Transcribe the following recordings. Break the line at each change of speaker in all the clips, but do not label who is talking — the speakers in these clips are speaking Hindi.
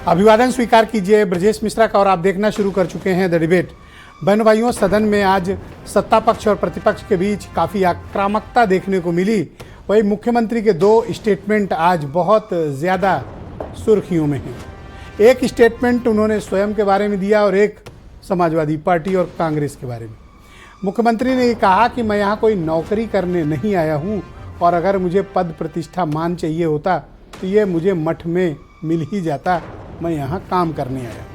अभिवादन स्वीकार कीजिए ब्रजेश मिश्रा का और आप देखना शुरू कर चुके हैं द डिबेट। बहनों भाइयों, सदन में आज सत्ता पक्ष और प्रतिपक्ष के बीच काफ़ी आक्रामकता देखने को मिली। वही मुख्यमंत्री के दो स्टेटमेंट आज बहुत ज़्यादा सुर्खियों में हैं। एक स्टेटमेंट उन्होंने स्वयं के बारे में दिया और एक समाजवादी पार्टी और कांग्रेस के बारे में। मुख्यमंत्री ने ये कहा कि मैं यहाँ कोई नौकरी करने नहीं आया हूँ और अगर मुझे पद प्रतिष्ठा मान चाहिए होता तो ये मुझे मठ में मिल ही जाता, मैं यहाँ काम करने आया हूँ।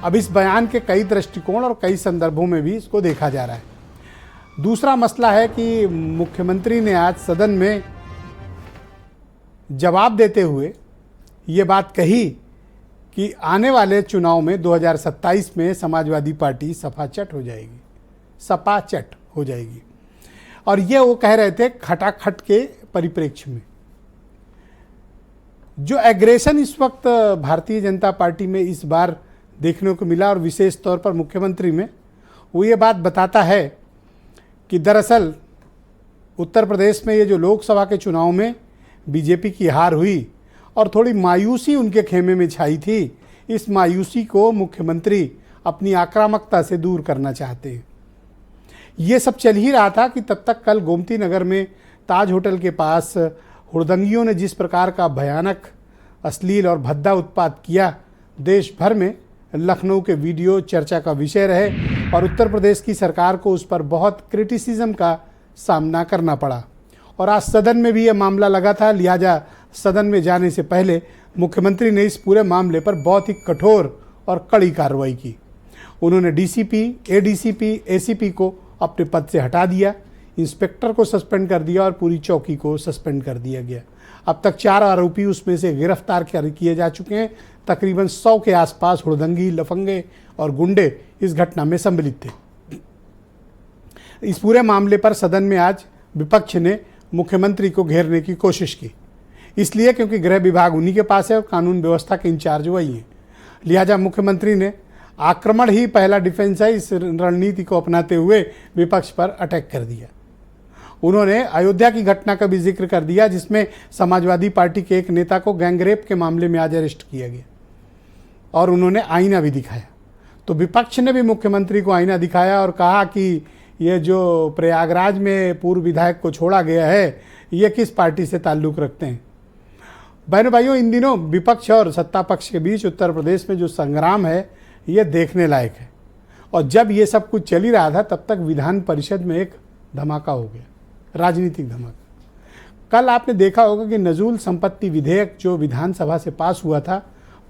अब इस बयान के कई दृष्टिकोण और कई संदर्भों में भी इसको देखा जा रहा है। दूसरा मसला है कि मुख्यमंत्री ने आज सदन में जवाब देते हुए ये बात कही कि आने वाले चुनाव में 2027 में समाजवादी पार्टी सपाचट हो जाएगी। और ये वो कह रहे थे खटाखट के परिप्रेक्ष्य में। जो एग्रेशन इस वक्त भारतीय जनता पार्टी में इस बार देखने को मिला और विशेष तौर पर मुख्यमंत्री में, वो ये बात बताता है कि दरअसल उत्तर प्रदेश में ये जो लोकसभा के चुनाव में बीजेपी की हार हुई और थोड़ी मायूसी उनके खेमे में छाई थी, इस मायूसी को मुख्यमंत्री अपनी आक्रामकता से दूर करना चाहते हैं। ये सब चल ही रहा था कि तब तक कल गोमती नगर में ताज होटल के पास हुड़दंगियों ने जिस प्रकार का भयानक, अश्लील और भद्दा उत्पात किया, देश भर में लखनऊ के वीडियो चर्चा का विषय रहे और उत्तर प्रदेश की सरकार को उस पर बहुत क्रिटिसिज्म का सामना करना पड़ा। और आज सदन में भी यह मामला लगा था, लिहाजा सदन में जाने से पहले मुख्यमंत्री ने इस पूरे मामले पर बहुत ही कठोर और कड़ी कार्रवाई की। उन्होंने डीसीपी, एडीसीपी, एसीपी को अपने पद से हटा दिया, इंस्पेक्टर को सस्पेंड कर दिया और पूरी चौकी को सस्पेंड कर दिया गया। अब तक 4 आरोपी उसमें से गिरफ्तार किए जा चुके हैं। तकरीबन 100 के आसपास हुड़दंगी, लफंगे और गुंडे इस घटना में सम्मिलित थे। इस पूरे मामले पर सदन में आज विपक्ष ने मुख्यमंत्री को घेरने की कोशिश की, इसलिए क्योंकि गृह विभाग उन्हीं के पास है और कानून व्यवस्था के इंचार्ज वही हैं। लिहाजा मुख्यमंत्री ने आक्रमण ही पहला डिफेंस है, इस रणनीति को अपनाते हुए विपक्ष पर अटैक कर दिया। उन्होंने अयोध्या की घटना का भी जिक्र कर दिया, जिसमें समाजवादी पार्टी के एक नेता को गैंगरेप के मामले में आज अरेस्ट किया गया और उन्होंने आईना भी दिखाया। तो विपक्ष ने भी मुख्यमंत्री को आईना दिखाया और कहा कि ये जो प्रयागराज में पूर्व विधायक को छोड़ा गया है, ये किस पार्टी से ताल्लुक़ रखते हैं। बहनों भाइयों, इन दिनों विपक्ष और सत्ता पक्ष के बीच उत्तर प्रदेश में जो संग्राम है, ये देखने लायक है। और जब ये सब कुछ चल ही रहा था, तब तक विधान परिषद में एक धमाका हो गया, राजनीतिक धमाका। कल आपने देखा होगा कि नजूल संपत्ति विधेयक जो विधानसभा से पास हुआ था,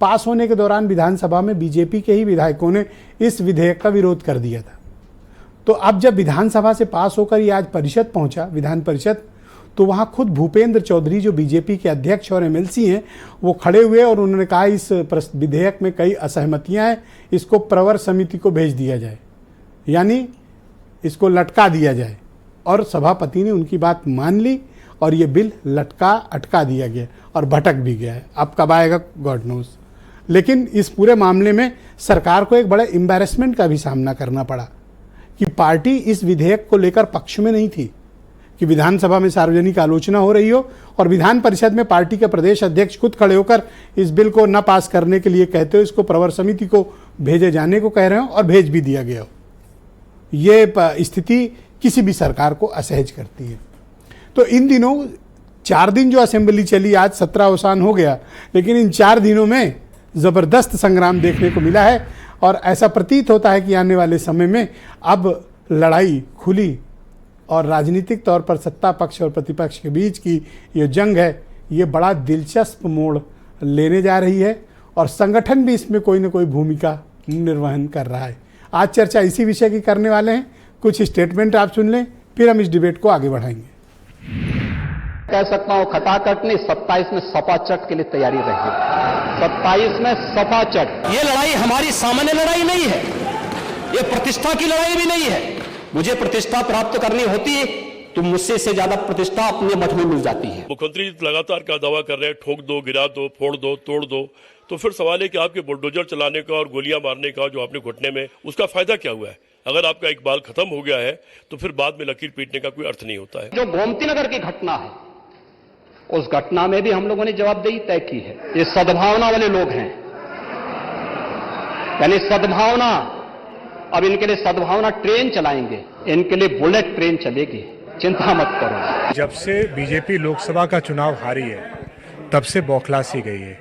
पास होने के दौरान विधानसभा में बीजेपी के ही विधायकों ने इस विधेयक का विरोध कर दिया था। तो अब जब विधानसभा से पास होकर ये आज परिषद पहुंचा, विधान परिषद, तो वहाँ खुद भूपेंद्र चौधरी जो बीजेपी के अध्यक्ष और एमएलसी हैं, वो खड़े हुए और उन्होंने कहा इस विधेयक में कई असहमतियाँ हैं, इसको प्रवर समिति को भेज दिया जाए, यानी इसको लटका दिया जाए। और सभापति ने उनकी बात मान ली और ये बिल अटका दिया गया और भटक भी गया है। अब कब आएगा गॉड नोज। लेकिन इस पूरे मामले में सरकार को एक बड़े एम्बैरेसमेंट का भी सामना करना पड़ा कि पार्टी इस विधेयक को लेकर पक्ष में नहीं थी, कि विधानसभा में सार्वजनिक आलोचना हो रही हो और विधान परिषद में पार्टी के प्रदेश अध्यक्ष खुद खड़े होकर इस बिल को न पास करने के लिए कहते हो, इसको प्रवर समिति को भेजे जाने को कह रहे हो और भेज भी दिया गया हो। ये स्थिति किसी भी सरकार को असहज करती है। तो इन दिनों 4 दिन जो असेंबली चली, आज 17 अवसान हो गया, लेकिन इन 4 दिनों में ज़बरदस्त संग्राम देखने को मिला है और ऐसा प्रतीत होता है कि आने वाले समय में अब लड़ाई खुली और राजनीतिक तौर पर सत्ता पक्ष और प्रतिपक्ष के बीच की ये जंग है, ये बड़ा दिलचस्प मोड़ लेने जा रही है और संगठन भी इसमें कोई न कोई भूमिका निर्वहन कर रहा है। आज चर्चा इसी विषय की करने वाले हैं। कुछ स्टेटमेंट आप सुन लें, फिर हम इस डिबेट को आगे बढ़ाएंगे।
कह सकता हूं खटाखट नहीं, 27 में सपाचट के लिए तैयारी रही। 27 में सपाचट।
ये लड़ाई हमारी सामान्य लड़ाई नहीं है, ये प्रतिष्ठा की लड़ाई भी नहीं है। मुझे प्रतिष्ठा प्राप्त करनी होती तो मुझसे से ज्यादा प्रतिष्ठा अपने मठ में मिल जाती है।
मुख्यमंत्री लगातार क्या दावा कर रहे हैं, ठोक दो, गिरा दो, फोड़ दो, तोड़ दो। तो फिर सवाल है कि आपके बुलडोजर चलाने का और गोलियां मारने का जो आपने घुटने में, उसका फायदा क्या हुआ है? अगर आपका एक बाल खत्म हो गया है तो फिर बाद में लकीर पीटने का कोई अर्थ नहीं होता है।
जो गोमती नगर की घटना है उस घटना में भी हम लोगों ने जवाबदेही तय की है। ये सद्भावना वाले लोग हैं, यानी सद्भावना, अब इनके लिए सद्भावना ट्रेन चलाएंगे, इनके लिए बुलेट ट्रेन चलेगी, चिंता मत करो।
जब से बीजेपी लोकसभा का चुनाव हारी है तब से बौखला सी गई है।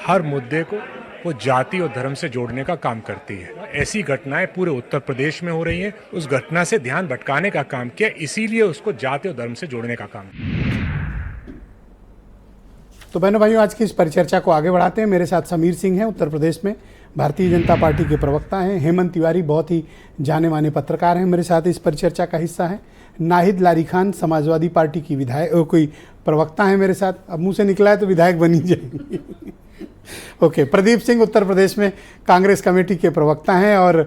हर मुद्दे को वो जाति और धर्म से जोड़ने का काम करती है। ऐसी घटनाएं पूरे उत्तर प्रदेश में हो रही हैं। उस घटना से ध्यान भटकाने का काम किया, इसीलिए उसको जाति और धर्म से जोड़ने का काम।
तो बहनों भाइयों, आज की इस परिचर्चा को आगे बढ़ाते हैं। मेरे साथ समीर सिंह हैं, उत्तर प्रदेश में भारतीय जनता पार्टी के प्रवक्ता हैं। हेमंत तिवारी बहुत ही जाने माने पत्रकार हैं, मेरे साथ इस परिचर्चा का हिस्सा हैं। नाहिद लारी खान समाजवादी पार्टी की विधायक कोई प्रवक्ता है मेरे साथ। अब मुंह से निकला है तो विधायक बन ही जाएंगे। ओके, प्रदीप सिंह उत्तर प्रदेश में कांग्रेस कमेटी के प्रवक्ता हैं और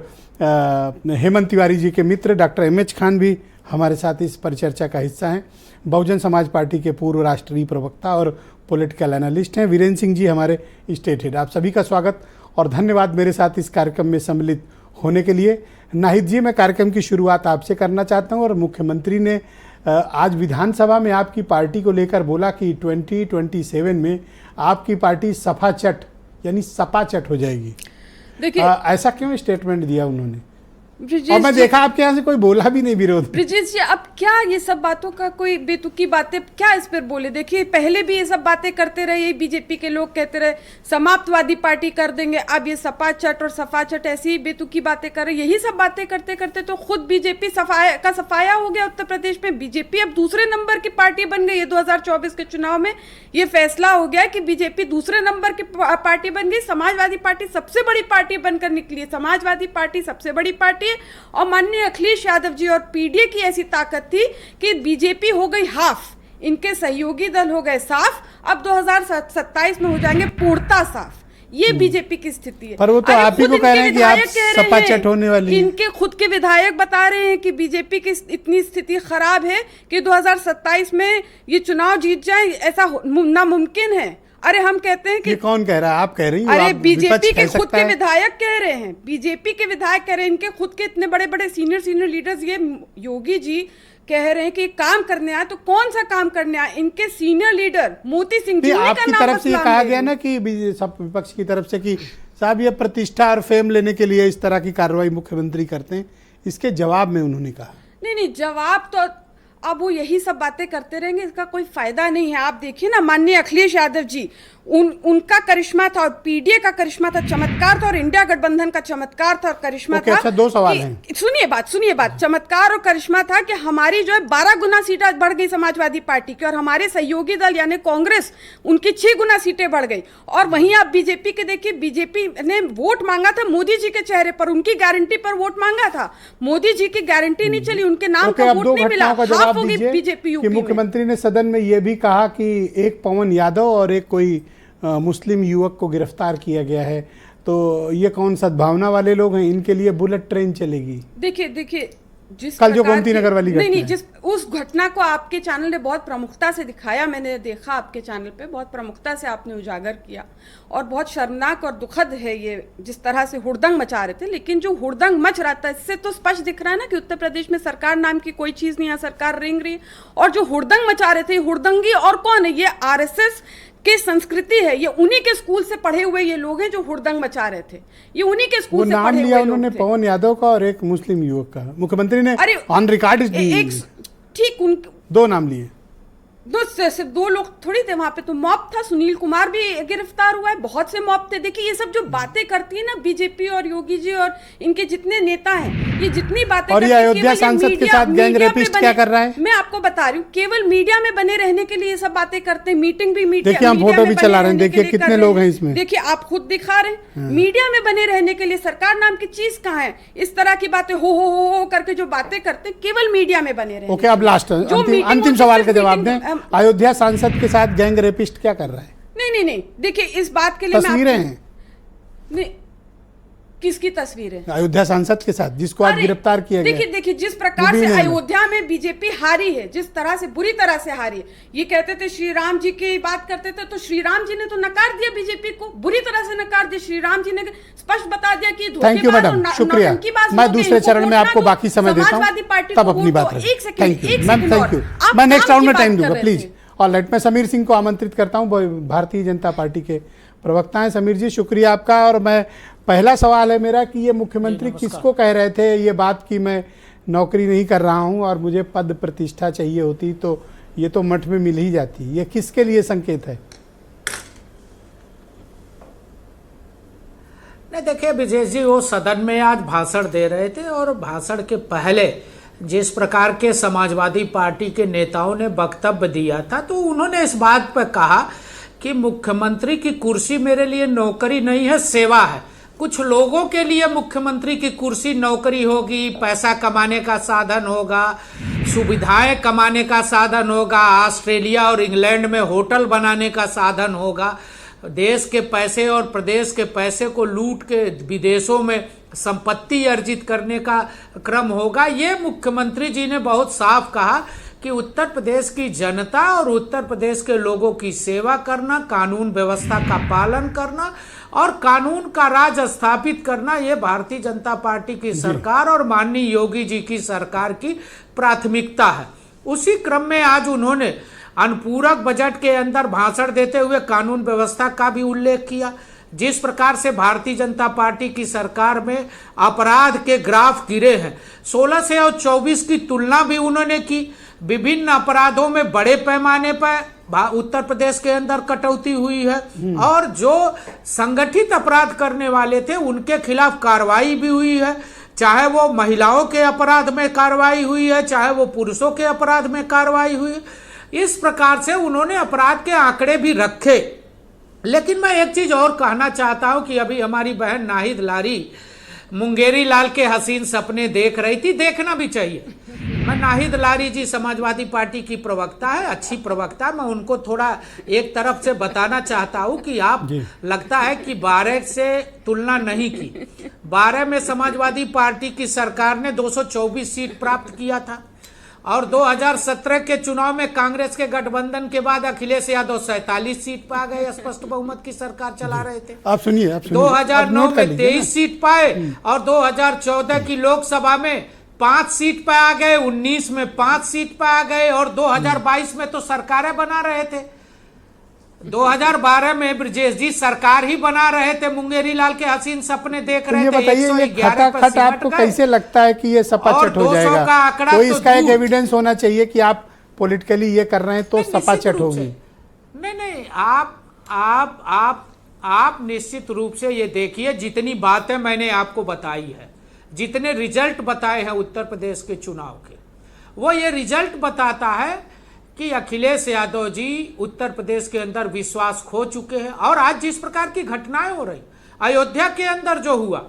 हेमंत तिवारी जी के मित्र डॉक्टर एम.एच. खान भी हमारे साथ इस परिचर्चा का हिस्सा हैं। बहुजन समाज पार्टी के पूर्व राष्ट्रीय प्रवक्ता और पॉलिटिकल एनालिस्ट हैं। वीरेंद्र सिंह जी हमारे स्टेट हेड। आप सभी का स्वागत और धन्यवाद मेरे साथ इस कार्यक्रम में सम्मिलित होने के लिए। नाहिद जी, मैं कार्यक्रम की शुरुआत आपसे करना चाहता हूं। और मुख्यमंत्री ने आज विधानसभा में आपकी पार्टी को लेकर बोला कि 2027 में आपकी पार्टी सफाचट यानी सपाचट हो जाएगी।
देखिए,
ऐसा क्यों स्टेटमेंट दिया उन्होंने? और मैं देखा आपके यहाँ से कोई बोला भी नहीं विरोध।
ब्रिजेश जी, अब क्या ये सब बातों का कोई बेतुकी बातें क्या इस पर बोले? देखिए, पहले भी ये सब बातें करते रहे, ये बीजेपी के लोग कहते रहे समाप्तवादी पार्टी कर देंगे, अब ये सपा चट और सफा चट ऐसी ही बेतुकी बातें कर रहे। यही सब बातें करते करते तो खुद बीजेपी सफाया हो गया उत्तर प्रदेश में। बीजेपी अब दूसरे नंबर की पार्टी बन गई है। 2024 के चुनाव में ये फैसला हो गया कि बीजेपी दूसरे नंबर की पार्टी बन गई। समाजवादी पार्टी सबसे बड़ी पार्टी बनकर निकली है। समाजवादी पार्टी सबसे बड़ी पार्टी और माननीय अखिलेश यादव जी और पीडीए की ऐसी ताकत थी कि बीजेपी हो गई हाफ, इनके सहयोगी दल हो गए साफ। अब 2027 में हो जाएंगे पूर्णता साफ। ये बीजेपी की स्थिति है।
पर वो तो आप ही को कह रहे हैं कि आप सपाचट होने वाली हैं।
इनके खुद के विधायक बता रहे हैं कि बीजेपी की इतनी स्थिति खराब है कि 2027 में ये चुनाव जीत जाए, ऐसा नामुमकिन है। अरे हम कहते हैं कि
ये कौन कह रहा है? आप कह रही हैं?
अरे बीजेपी के खुद के विधायक कह रहे हैं, बीजेपी के विधायक कह रहे हैं, इनके खुद के इतने बड़े बड़े सीनियर लीडर्स, ये योगी जी कह रहे हैं कि काम करने आए। तो कौन सा काम करने आए? इनके सीनियर लीडर मोती सिंह जी
आपकी तरफ से ये कहा गया ना कि सब विपक्ष की तरफ से कि साहब ये प्रतिष्ठा और फेम लेने के लिए इस तरह की कार्रवाई मुख्यमंत्री करते हैं। इसके जवाब में उन्होंने कहा
नहीं, जवाब तो अब वो यही सब बातें करते रहेंगे, इसका कोई फायदा नहीं है। आप देखिए ना, माननीय अखिलेश यादव जी, उनका करिश्मा था और पीडीए का करिश्मा था, चमत्कार था, और इंडिया गठबंधन का चमत्कार था और करिश्मा था।
अच्छा, दो सवाल हैं।
सुनिए बात, चमत्कार और करिश्मा था कि हमारी जो है 12 गुना सीटें बढ़ गई समाजवादी पार्टी की, और हमारे सहयोगी दल यानी कांग्रेस उनकी 6 गुना सीटें बढ़ गई। और वहीं आप बीजेपी के देखिए, बीजेपी ने वोट मांगा था मोदी जी के चेहरे पर, उनकी गारंटी पर वोट मांगा था। मोदी जी की गारंटी नहीं चली, उनके नाम का वोट नहीं मिला, हाफ हो गई बीजेपी यूपी में।
मुख्यमंत्री ने सदन में यह भी कहा कि एक पवन यादव और एक कोई मुस्लिम युवक को गिरफ्तार किया गया है, तो ये कौन सद्भावना वाले लोग हैं? इनके लिए बुलेट ट्रेन चलेगी।
देखिए जिस
कल जो गोमती नगर वाली घटना
नहीं, जिस उस घटना को आपके चैनल ने बहुत प्रमुखता से दिखाया, मैंने देखा आपके चैनल पे, बहुत प्रमुखता से आपने उजागर किया, और बहुत शर्मनाक और दुखद है ये जिस तरह से हुड़दंग मचा रहे थे। लेकिन जो हुड़दंग मच रहा था, इससे तो स्पष्ट दिख रहा है ना कि उत्तर प्रदेश में सरकार नाम की कोई चीज नहीं है, सरकार रेंग रही है। और जो हुड़दंग मचा रहे थे, हुड़दंगी और कौन है? ये आरएसएस की संस्कृति है। ये उन्हीं के स्कूल से पढ़े हुए ये लोग हैं जो हुड़दंग मचा रहे थे। ये उन्हीं के स्कूल से पढ़े हुए लोग थे।
उन्होंने पवन यादव का और एक मुस्लिम युवक का मुख्यमंत्री ने ऑन रिकॉर्ड
ठीक
दो नाम लिए।
सिर्फ 2 लोग थोड़ी थे वहां पे, तो मॉब था। सुनील कुमार भी गिरफ्तार हुआ है, बहुत से मॉब थे। देखिए, ये सब जो बातें करती है ना बीजेपी और योगी जी और इनके जितने नेता हैं, ये जितनी बातें
और ये अयोध्या सांसद के साथ गैंग रेपिस्ट क्या कर रहा है?
मैं आपको बता रही हूँ, केवल मीडिया में बने रहने के लिए ये सब बातें करते हैं। मीटिंग भी मीडिया,
देखिए हम फोटो भी चला रहे हैं, देखिए कितने लोग हैं इसमें।
देखिए आप खुद दिखा रहे हैं, मीडिया में बने रहने के लिए। सरकार नाम की चीज कहाँ है? इस तरह की बातें हो करके जो बातें करते हैं, केवल मीडिया में बने रहे।
ओके, अब लास्ट अंतिम सवाल का जवाब दें। अयोध्या सांसद के साथ गैंग रेपिस्ट क्या कर रहा है?
नहीं, देखिए इस बात के लिए
तस्वीरें हैं।
नहीं, किसकी तस्वीरें?
अयोध्या सांसद के साथ जिसको आज गिरफ्तार किया गया।
देखिए जिस प्रकार से अयोध्या में बीजेपी हारी है, जिस तरह से बुरी तरह से हारी है। ये कहते थे श्री राम जी की बात करते थे, तो श्री राम जी ने तो नकार दिया, बीजेपी को बुरी तरह से नकार दिया। श्री राम जी ने स्पष्ट बता दिया कि
थैंक यू मैडम, शुक्रिया। मैं दूसरे चरण में आपको बाकी समय देता हूँ, तब अपनी बात रहे। Thank you ma'am, thank you. मैं नेक्स्ट राउंड में टाइम दूंगा प्लीज। और लेट मैं समीर सिंह को आमंत्रित करता हूं, भारतीय जनता पार्टी के प्रवक्ता हैं। समीर जी, शुक्रिया आपका। और मैं पहला सवाल है मेरा कि ये मुख्यमंत्री किसको कह रहे थे ये बात कि मैं नौकरी नहीं कर रहा हूं और मुझे पद प्रतिष्ठा चाहिए होती तो ये तो मठ में मिल ही जाती, ये किसके लिए संकेत है?
नहीं, देखिए ब्रजेश जी, वो सदन में आज भाषण दे रहे थे और भाषण के पहले जिस प्रकार के समाजवादी पार्टी के नेताओं ने वक्तव्य दिया था तो उन्होंने इस बात पर कहा कि मुख्यमंत्री की कुर्सी मेरे लिए नौकरी नहीं है, सेवा है। कुछ लोगों के लिए मुख्यमंत्री की कुर्सी नौकरी होगी, पैसा कमाने का साधन होगा, सुविधाएं कमाने का साधन होगा, ऑस्ट्रेलिया और इंग्लैंड में होटल बनाने का साधन होगा, देश के पैसे और प्रदेश के पैसे को लूट के विदेशों में संपत्ति अर्जित करने का क्रम होगा। ये मुख्यमंत्री जी ने बहुत साफ कहा कि उत्तर प्रदेश की जनता और उत्तर प्रदेश के लोगों की सेवा करना, कानून व्यवस्था का पालन करना और कानून का राज स्थापित करना, ये भारतीय जनता पार्टी की सरकार और माननीय योगी जी की सरकार की प्राथमिकता है। उसी क्रम में आज उन्होंने अनुपूरक बजट के अंदर भाषण देते हुए कानून व्यवस्था का भी उल्लेख किया। जिस प्रकार से भारतीय जनता पार्टी की सरकार में अपराध के ग्राफ गिरे हैं, 16 से और 24 की तुलना भी उन्होंने की। विभिन्न अपराधों में बड़े पैमाने पर उत्तर प्रदेश के अंदर कटौती हुई है और जो संगठित अपराध करने वाले थे उनके खिलाफ कार्रवाई भी हुई है। चाहे वो महिलाओं के अपराध में कार्रवाई हुई है, चाहे वो पुरुषों के अपराध में कार्रवाई हुई है। इस प्रकार से उन्होंने अपराध के आंकड़े भी रखे। लेकिन मैं एक चीज और कहना चाहता हूं कि अभी हमारी बहन नाहिद लारी मुंगेरी लाल के हसीन सपने देख रही थी, देखना भी चाहिए। मैं नाहिद लारी जी समाजवादी पार्टी की प्रवक्ता है, अच्छी प्रवक्ता, मैं उनको थोड़ा एक तरफ से बताना चाहता हूं कि आप लगता है कि 12 से तुलना नहीं की। 12 में समाजवादी पार्टी की सरकार ने 224 सीट प्राप्त किया था और 2017 के चुनाव में कांग्रेस के गठबंधन के बाद अखिलेश यादव 47 सीट पर आ गए, स्पष्ट बहुमत की सरकार चला रहे थे।
आप सुनिए
2009 में 23 सीट पाए और 2014 की लोकसभा में 5 सीट पर आ गए, 19 में 5 सीट पर आ गए और 2022 में तो सरकारें बना रहे थे। 2012 में ब्रजेश जी सरकार ही बना रहे थे, मुंगेरी लाल के हसीन सपने देख रहे थे।
बताइए ये खटाखट आपको कैसे लगता है कि ये सपाचट हो जाएगा? तो इसका एक एविडेंस होना चाहिए कि आप पॉलिटिकली ये कर रहे हैं तो सपाचट होगी।
नहीं, आप निश्चित रूप से ये देखिए, जितनी बातें मैंने आपको बताई है, जितने रिजल्ट बताए हैं उत्तर प्रदेश के चुनाव के, वो ये रिजल्ट बताता है कि अखिलेश यादव जी उत्तर प्रदेश के अंदर विश्वास खो चुके हैं। और आज जिस प्रकार की घटनाएं हो रही, अयोध्या के अंदर जो हुआ,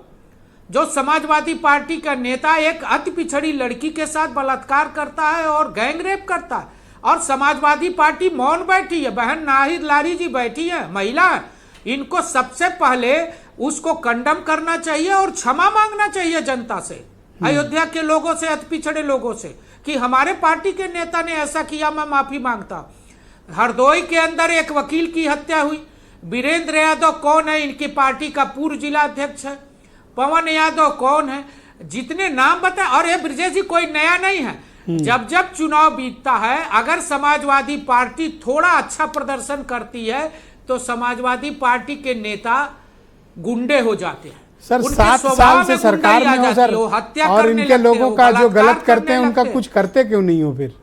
जो समाजवादी पार्टी का नेता एक अति पिछड़ी लड़की के साथ बलात्कार करता है और गैंगरेप करता है और समाजवादी पार्टी मौन बैठी है। बहन नाहिद लारी जी बैठी है, महिला है, इनको सबसे पहले उसको कंडम करना चाहिए और क्षमा मांगना चाहिए जनता से, अयोध्या के लोगों से, अति पिछड़े लोगों से, कि हमारे पार्टी के नेता ने ऐसा किया, मैं माफी मांगता हूं। हरदोई के अंदर एक वकील की हत्या हुई। वीरेंद्र यादव कौन है? इनकी पार्टी का पूर्व जिला अध्यक्ष है। पवन यादव कौन है? जितने नाम बताए। और ये ब्रजेश जी कोई नया नहीं है। जब जब चुनाव बीतता है, अगर समाजवादी पार्टी थोड़ा अच्छा प्रदर्शन करती है तो समाजवादी पार्टी के नेता गुंडे हो जाते हैं।
सर 7 साल से सरकार में हो सर, और इनके लोगों का जो गलत करते हैं उनका कुछ करते क्यों नहीं हो? फिर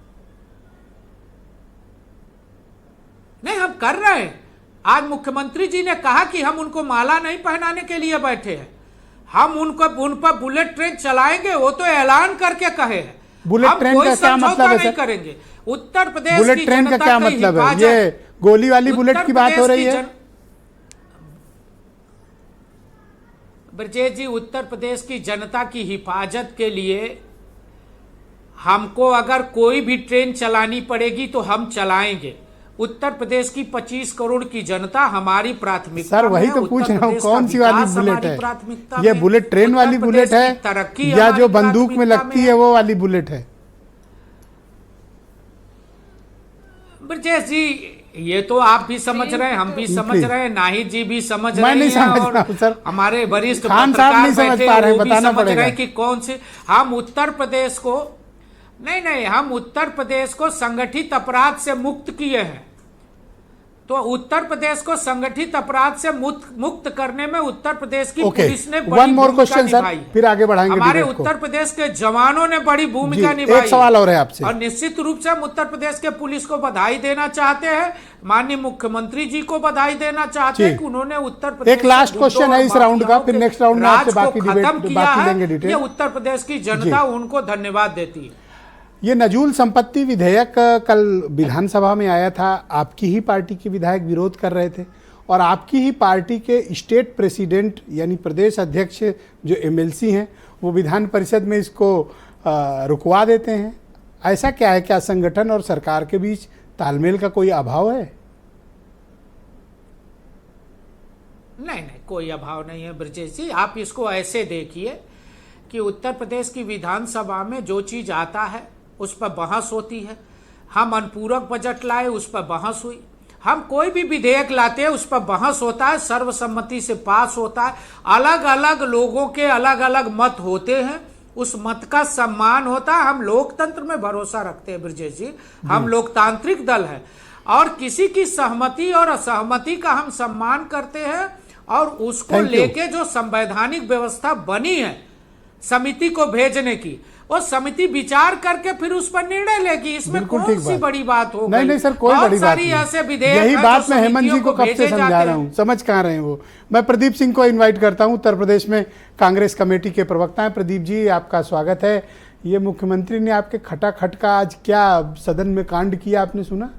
नहीं, हम कर रहे हैं। आज मुख्यमंत्री जी ने कहा कि हम उनको माला नहीं पहनाने के लिए बैठे हैं, हम उन पर बुलेट ट्रेन चलाएंगे। वो तो ऐलान करके कहे हैं।
बुलेट ट्रेन का क्या मतलब है?
नहीं करेंगे। उत्तर प्रदेश
बुलेट ट्रेन का क्या मतलब है? ये गोली वाली बुलेट की बात हो रही है?
ब्रजेश जी, उत्तर प्रदेश की जनता की हिफाजत के लिए हमको अगर कोई भी ट्रेन चलानी पड़ेगी तो हम चलाएंगे। उत्तर प्रदेश की 25 करोड़ की जनता हमारी प्राथमिकता।
सर वही तो पूछ रहा हूँ, कौन सी वाली बुलेट है? ये बुलेट ट्रेन वाली बुलेट है या जो बंदूक में लगती है वो वाली बुलेट है?
ब्रजेश जी, ये तो आप भी समझ रहे हैं, हम भी समझ रहे हैं, नाहिद जी भी समझ रहे हैं।
मैं नहीं समझ रहा हूं सर,
हमारे वरिष्ठ
खान साहब नहीं समझ पा रहे हैं, बताना पड़ेगा
कि कौन से। हम उत्तर प्रदेश को नहीं, हम उत्तर प्रदेश को संगठित अपराध से मुक्त किए हैं। तो उत्तर प्रदेश को संगठित अपराध से मुक्त करने में उत्तर प्रदेश की पुलिस ने बड़ी भूमिका निभाई।
फिर आगे बढ़ाएंगे।
हमारे उत्तर प्रदेश के जवानों ने बड़ी भूमिका निभाई।
एक सवाल और है आपसे,
और निश्चित रूप से हम उत्तर प्रदेश के पुलिस को बधाई देना चाहते हैं, माननीय मुख्यमंत्री जी को बधाई देना चाहते हैं कि उन्होंने उत्तर प्रदेश
एक लास्ट क्वेश्चन है इस राउंड का, फिर नेक्स्ट राउंड में आपसे बाकी डिबेट बाकी लेंगे डिटेल।
ये उत्तर प्रदेश की जनता उनको धन्यवाद देती है।
ये नजूल संपत्ति विधेयक कल विधानसभा में आया था, आपकी ही पार्टी के विधायक विरोध कर रहे थे और आपकी ही पार्टी के स्टेट प्रेसिडेंट यानी प्रदेश अध्यक्ष जो एमएलसी हैं वो विधान परिषद में इसको रुकवा देते हैं। ऐसा क्या है, क्या संगठन और सरकार के बीच तालमेल का कोई अभाव है?
नहीं, कोई अभाव नहीं है ब्रजेश जी। आप इसको ऐसे देखिए कि उत्तर प्रदेश की विधानसभा में जो चीज आता है उस पर बहस होती है। हम अनुपूरक बजट लाए, उस पर बहस हुई। हम कोई भी विधेयक लाते हैं उस पर बहस होता है, सर्वसम्मति से पास होता है। अलग अलग लोगों के अलग अलग मत होते हैं, उस मत का सम्मान होता है। हम लोकतंत्र में भरोसा रखते हैं ब्रजेश जी, हम लोकतांत्रिक दल है और किसी की सहमति और असहमति का हम सम्मान करते हैं और उसको लेके जो संवैधानिक व्यवस्था बनी है समिति को भेजने की, और समिति विचार करके फिर उस पर निर्णय लेगी। इसमें कौन सी बड़ी बात हो गई?
नहीं सर, कोई बड़ी बात नहीं।
ऐसे विधेयक
यही बात मैं हेमंत जी को कब से समझा रहा हूँ, समझ कहाँ रहे हैं वो। मैं प्रदीप सिंह को इनवाइट करता हूँ, उत्तर प्रदेश में कांग्रेस कमेटी के प्रवक्ता हैं। प्रदीप जी, आपका स्वागत है। ये मुख्यमंत्री ने आपके खटाखट का आज क्या सदन में कांड किया, आपने सुना?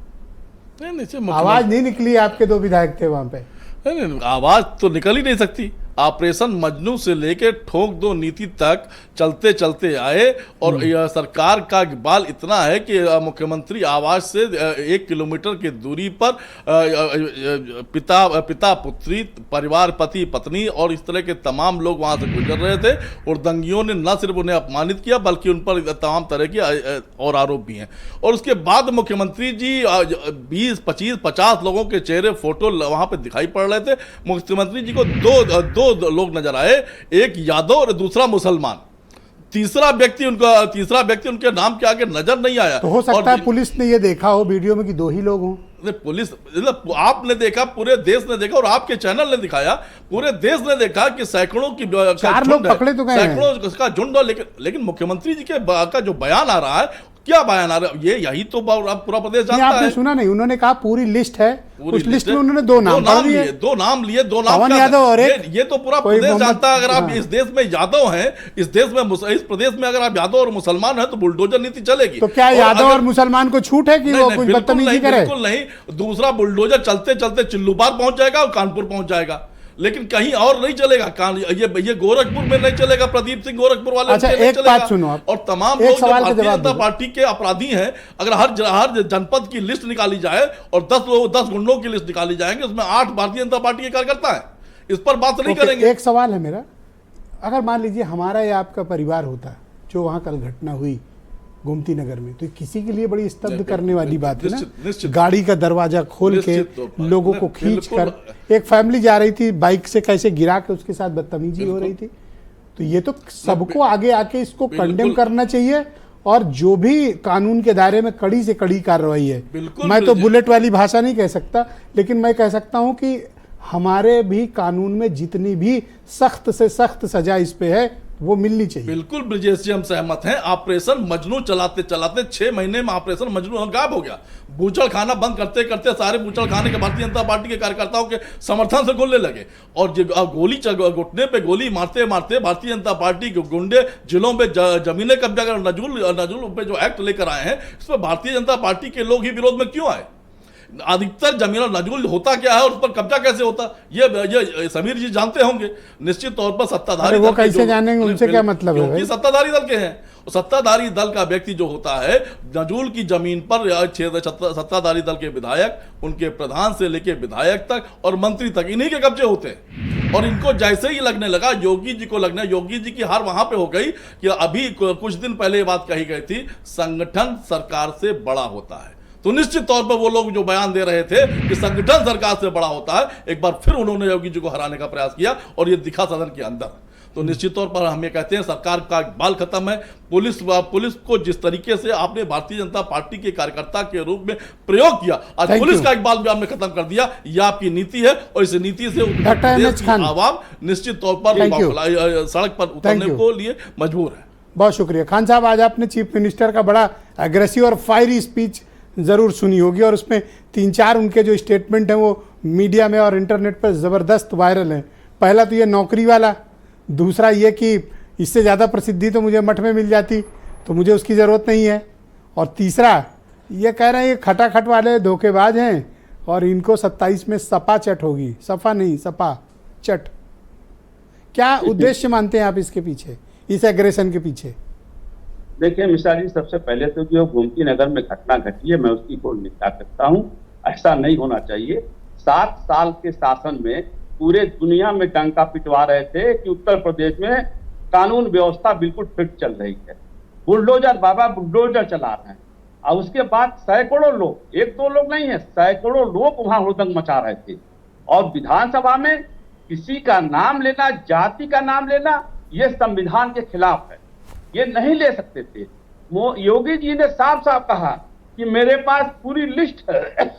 नहीं,
आवाज नहीं निकली, आपके दो विधायक थे वहां पे।
नहीं, आवाज तो निकल ही नहीं सकती। ऑपरेशन मजनू से लेके ठोक दो नीति तक चलते चलते आए और यह सरकार का बाल इतना है कि मुख्यमंत्री आवास से 1 किलोमीटर की दूरी पर पिता पुत्री, परिवार, पति पत्नी और इस तरह के तमाम लोग वहां से गुजर रहे थे और दंगियों ने न सिर्फ उन्हें अपमानित किया बल्कि उन पर तमाम तरह के और आरोप भी हैं। और उसके बाद मुख्यमंत्री जी 20, 25, 50 लोगों के चेहरे फोटो वहां पर दिखाई पड़ रहे थे। मुख्यमंत्री जी को दो लोग नजर आए, एक यादव और दूसरा मुसलमान। तीसरा व्यक्ति उनके नाम के आगे नजर नहीं आया।
तो हो सकता है पुलिस ने ये देखा हो वीडियो में कि 2 ही लोग हों।
पुलिस, आपने देखा, पूरे देश ने देखा और आपके चैनल ने दिखाया, पूरे देश ने देखा कि सैकड़ों की
4 लोग पकड़े तो गए,
सैकड़ों का झुंड। लेकिन मुख्यमंत्री जी के का जो बयान आ रहा है, क्या बयान आ रहा है, यही तो पूरा प्रदेश जानता है।
आपने सुना नहीं? उन्होंने कहा पूरी लिस्ट है, उस लिस्ट में उन्होंने 2 नाम लिए,
2 नाम
पवन यादव और
ये तो पूरा प्रदेश जानता है। अगर आप इस देश में यादव हैं, इस प्रदेश में अगर आप यादव और मुसलमान हैं तो बुलडोजर नीति चलेगी।
तो क्या यादव और मुसलमान को छूट है कि वो कुछ बदतमीजी करे?
बिल्कुल नहीं। दूसरा बुलडोजर चलते चलते चिल्लूपार पहुंच जाएगा और कानपुर पहुंच जाएगा, लेकिन कहीं और नहीं चलेगा। ये गोरखपुर में नहीं चलेगा। प्रदीप सिंह गोरखपुर वाले
अच्छा, एक बात सुनो आप।
और तमाम लोग भारतीय जनता पार्टी के अपराधी हैं। अगर हर जनपद की लिस्ट निकाली जाए और 10 गुंडों की लिस्ट निकाली जाएंगे, उसमें 8 भारतीय जनता पार्टी के कार्यकर्ता हैं। इस पर बात नहीं करेंगे।
एक सवाल है मेरा, अगर मान लीजिए हमारा या आपका परिवार होता जो वहां कल घटना हुई गोमती नगर में, तो किसी के लिए बड़ी स्तब्ध करने वाली बात है ना। गाड़ी का दरवाजा खोल के लोगों को खींच कर, एक फैमिली जा रही थी बाइक से, कैसे गिरा के उसके साथ बदतमीजी हो रही थी। तो ये तो सबको आगे आके इसको कंडेम करना चाहिए और जो भी कानून के दायरे में कड़ी से कड़ी कार्रवाई है। मैं तो बुलेट वाली भाषा नहीं कह सकता, लेकिन मैं कह सकता हूं कि हमारे भी कानून में जितनी भी सख्त से सख्त सजा इस पे है वो मिलनी चाहिए।
बिल्कुल ब्रजेश जी, हम सहमत हैं। ऑपरेशन मजनू चलाते चलाते 6 महीने में ऑपरेशन मजनू गायब हो गया। बूचड़ खाना बंद करते करते सारे बूचड़ खाने के भारतीय जनता पार्टी के कार्यकर्ताओं के समर्थन से गोलने लगे और गोली घुटने पे गोली मारते मारते भारतीय जनता पार्टी के गुंडे जिलों में जमीनें कब्जा कर नजूल पे जो एक्ट लेकर आए हैं, इस पर भारतीय जनता पार्टी के लोग ही विरोध में क्यों आए? अधिकतर जमीन नजूल होता क्या है और उस पर कब्जा कैसे होता, ये समीर जी जानते होंगे। निश्चित तौर पर सत्ताधारी
वो कैसे जानेंगे, उनसे क्या मतलब है?
सत्ताधारी दल के हैं। सत्ताधारी दल का व्यक्ति जो होता है, नजूल की जमीन पर सत्ताधारी दल के विधायक, उनके प्रधान से लेके विधायक तक और मंत्री तक, इन्हीं के कब्जे होते हैं। और इनको जैसे ही लगने लगा, योगी जी की हार वहां पे हो गई कि अभी कुछ दिन पहले बात कही गई थी, संगठन सरकार से बड़ा होता है। तो निश्चित तौर पर वो लोग जो बयान दे रहे थे कि संगठन सरकार से बड़ा होता है, एक बार फिर उन्होंने योगी जी को हराने का प्रयास किया और ये दिखा सदन के अंदर। तो निश्चित तौर पर हम ये कहते हैं सरकार का बाल खत्म है। पुलिस को जिस तरीके से आपने भारतीय जनता पार्टी के कार्यकर्ता के रूप में प्रयोग किया, आज
Thank
पुलिस
you.
का इकबाल भी आपने खत्म कर दिया। यह आपकी नीति है और इस नीति से उत्तर
डॉक्टर
प्रदेश
एम.एच.
की
खान।
आवाम निश्चित तौर पर
Thank you.
सड़क पर उतरने को लिए मजबूर है।
बहुत शुक्रिया खान साहब। आज आपने चीफ मिनिस्टर का बड़ा एग्रेसिव और फायरी स्पीच ज़रूर सुनी होगी और उसमें 3-4 उनके जो स्टेटमेंट हैं वो मीडिया में और इंटरनेट पर ज़बरदस्त वायरल हैं। पहला तो ये नौकरी वाला, दूसरा ये कि इससे ज़्यादा प्रसिद्धि तो मुझे मठ में मिल जाती तो मुझे उसकी ज़रूरत नहीं है, और तीसरा ये कह रहे हैं ये खटाखट वाले धोखेबाज हैं और इनको 27 में सपा चट होगी। सपा नहीं, सपा चट। क्या उद्देश्य मानते हैं आप इसके पीछे, इस एग्रेशन के पीछे?
देखिए मिश्रा जी, सबसे पहले तो जो गोमती नगर में घटना घटी है मैं उसकी को निंदा करता हूँ। ऐसा नहीं होना चाहिए। 7 साल के शासन में पूरे दुनिया में डंका पिटवा रहे थे कि उत्तर प्रदेश में कानून व्यवस्था बिल्कुल फिट चल रही है। बुलडोजर बाबा बुलडोजर चला रहे हैं और उसके बाद सैकड़ों लोग, 1-2 लोग नहीं है, सैकड़ों लोग वहां हुड़दंग मचा रहे थे। और विधानसभा में किसी का नाम लेना, जाति का नाम लेना, ये संविधान के खिलाफ है, ये नहीं ले सकते थे। योगी जी ने साफ साफ कहा कि मेरे पास पूरी लिस्ट है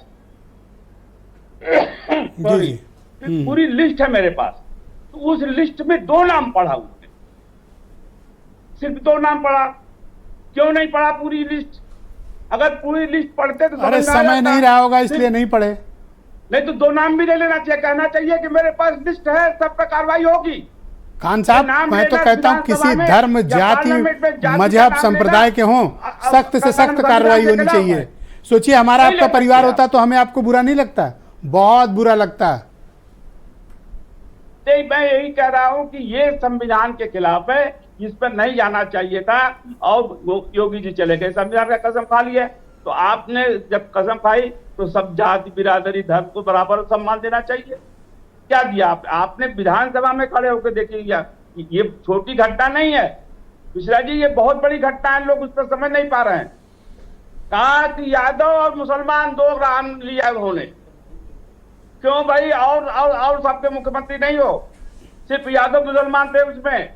पूरी लिस्ट है मेरे पास। तो उस लिस्ट में 2 नाम पढ़ा उसने, सिर्फ 2 नाम पढ़ा। क्यों नहीं पढ़ा पूरी लिस्ट? अगर पूरी लिस्ट पढ़ते तो
अरे समय नहीं रहा होगा इसलिए नहीं पढ़े।
नहीं तो 2 नाम भी ले लेना चाहिए, कहना चाहिए कि मेरे पास लिस्ट है, सब पे कार्रवाई होगी।
खान साहब, मैं तो कहता हूं किसी धर्म, जाति, मजहब, संप्रदाय के हों, सख्त से सख्त कार्रवाई होनी चाहिए। सोचिए हमारा आपका परिवार होता तो हमें आपको बुरा नहीं लगता? बहुत बुरा लगता।
मैं यही कह रहा हूं कि ये संविधान के खिलाफ है, इस पर नहीं जाना चाहिए था। और योगी जी चले गए, संविधान का कसम खा लिया। तो आपने जब कसम खाई तो सब जाति, बिरादरी, धर्म को बराबर सम्मान देना चाहिए। क्या दिया आपने विधानसभा में खड़े होकर देखिए, ये छोटी घटना नहीं है मिश्रा जी, ये बहुत बड़ी घटना है। लोग उस पर समझ नहीं पा रहे हैं। कहा कि यादव और मुसलमान 2 राम लिया उन्होंने। क्यों भाई? और सबके मुख्यमंत्री नहीं हो, सिर्फ यादव मुसलमान थे उसमें।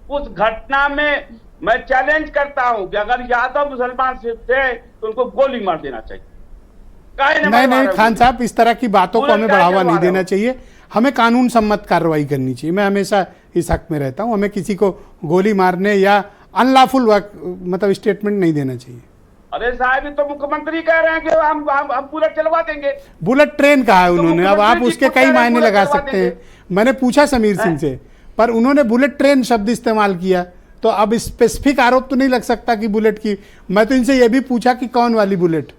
उस घटना में मैं चैलेंज करता हूं कि अगर यादव मुसलमान सिर्फ थे तो उनको गोली मार देना चाहिए।
नहीं खान साहब, इस तरह की बातों को हमें बढ़ावा नहीं देना चाहिए। हमें कानून सम्मत कार्रवाई करनी चाहिए। मैं हमेशा इस हक में रहता हूं। हमें किसी को गोली मारने या अनलॉफुल मतलब स्टेटमेंट नहीं देना चाहिए।
अरे साहब, ये तो मुख्यमंत्री कह रहे हैं कि हम बुलेट चलवा देंगे।
बुलेट ट्रेन कहा है उन्होंने, अब आप उसके कई मायने लगा सकते हैं। मैंने पूछा समीर सिंह से, पर उन्होंने बुलेट ट्रेन शब्द इस्तेमाल किया, तो अब स्पेसिफिक आरोप तो नहीं लग सकता कि बुलेट की। मैं तो इनसे यह भी पूछा कि कौन वाली बुलेट।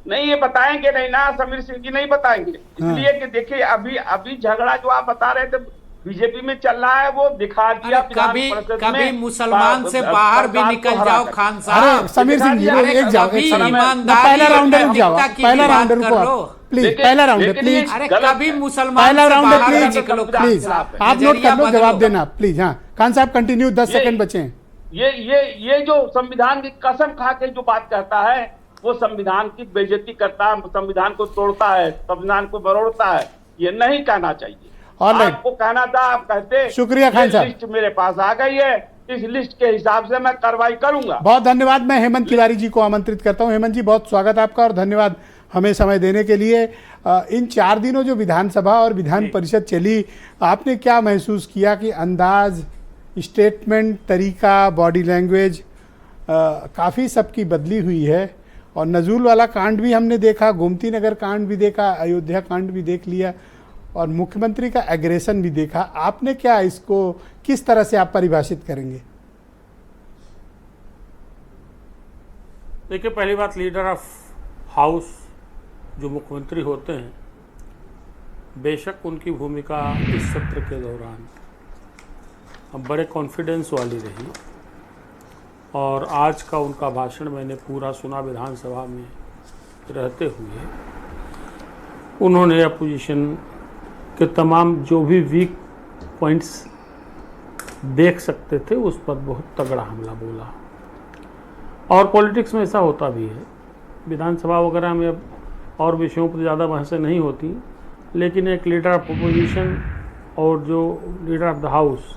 नहीं, ये बताएंगे नहीं ना, समीर सिंह जी नहीं बताएंगे। इसलिए कि देखिए अभी झगड़ा जो आप बता रहे थे बीजेपी में चल रहा है, वो दिखा दिया।
कभी मुसलमान से बाहर भी निकल जाओ खान साहब।
अरे समीर सिंह जी, एक जाओ, पहला राउंड रुक जाओ, पहला राउंड रुको प्लीज, पहला राउंड प्लीज।
अरे कभी मुसलमान
पहला राउंड
प्लीज
प्लीज, आप नोट कर लो, जवाब देना प्लीज। हाँ खान साहब कंटिन्यू, 10 सेकंड बचे हैं।
ये जो संविधान की कसम खा के जो बात कहता है वो संविधान की बेइज्जती करता है, संविधान को तोड़ता है, संविधान को बरोड़ता है। ये नहीं कहना चाहिए। आपको कहना था, आप कहते।
शुक्रिया खान साहब।
लिस्ट मेरे पास आ गई है, इस लिस्ट के हिसाब से मैं कार्रवाई करूंगा।
बहुत धन्यवाद। मैं हेमंत तिवारी जी को आमंत्रित करता हूं। हेमंत जी, बहुत स्वागत आपका और धन्यवाद हमें समय देने के लिए। इन 4 दिनों जो विधानसभा और विधान परिषद चली, आपने क्या महसूस किया कि अंदाज, स्टेटमेंट, तरीका, बॉडी लैंग्वेज काफ़ी सबकी बदली हुई है? और नजूल वाला कांड भी हमने देखा, गोमती नगर कांड भी देखा, अयोध्या कांड भी देख लिया और मुख्यमंत्री का एग्रेशन भी देखा। आपने क्या इसको किस तरह से आप परिभाषित करेंगे?
देखिए, पहली बात, लीडर ऑफ हाउस जो मुख्यमंत्री होते हैं, बेशक उनकी भूमिका इस सत्र के दौरान बड़े कॉन्फिडेंस वाली रही और आज का उनका भाषण मैंने पूरा सुना विधानसभा में रहते हुए। उन्होंने अपोजिशन के तमाम जो भी वीक पॉइंट्स देख सकते थे उस पर बहुत तगड़ा हमला बोला। और पॉलिटिक्स में ऐसा होता भी है, विधानसभा वगैरह में अब और विषयों पर ज़्यादा बहसें नहीं होती, लेकिन एक लीडर ऑफ अपोजिशन और जो लीडर ऑफ द हाउस,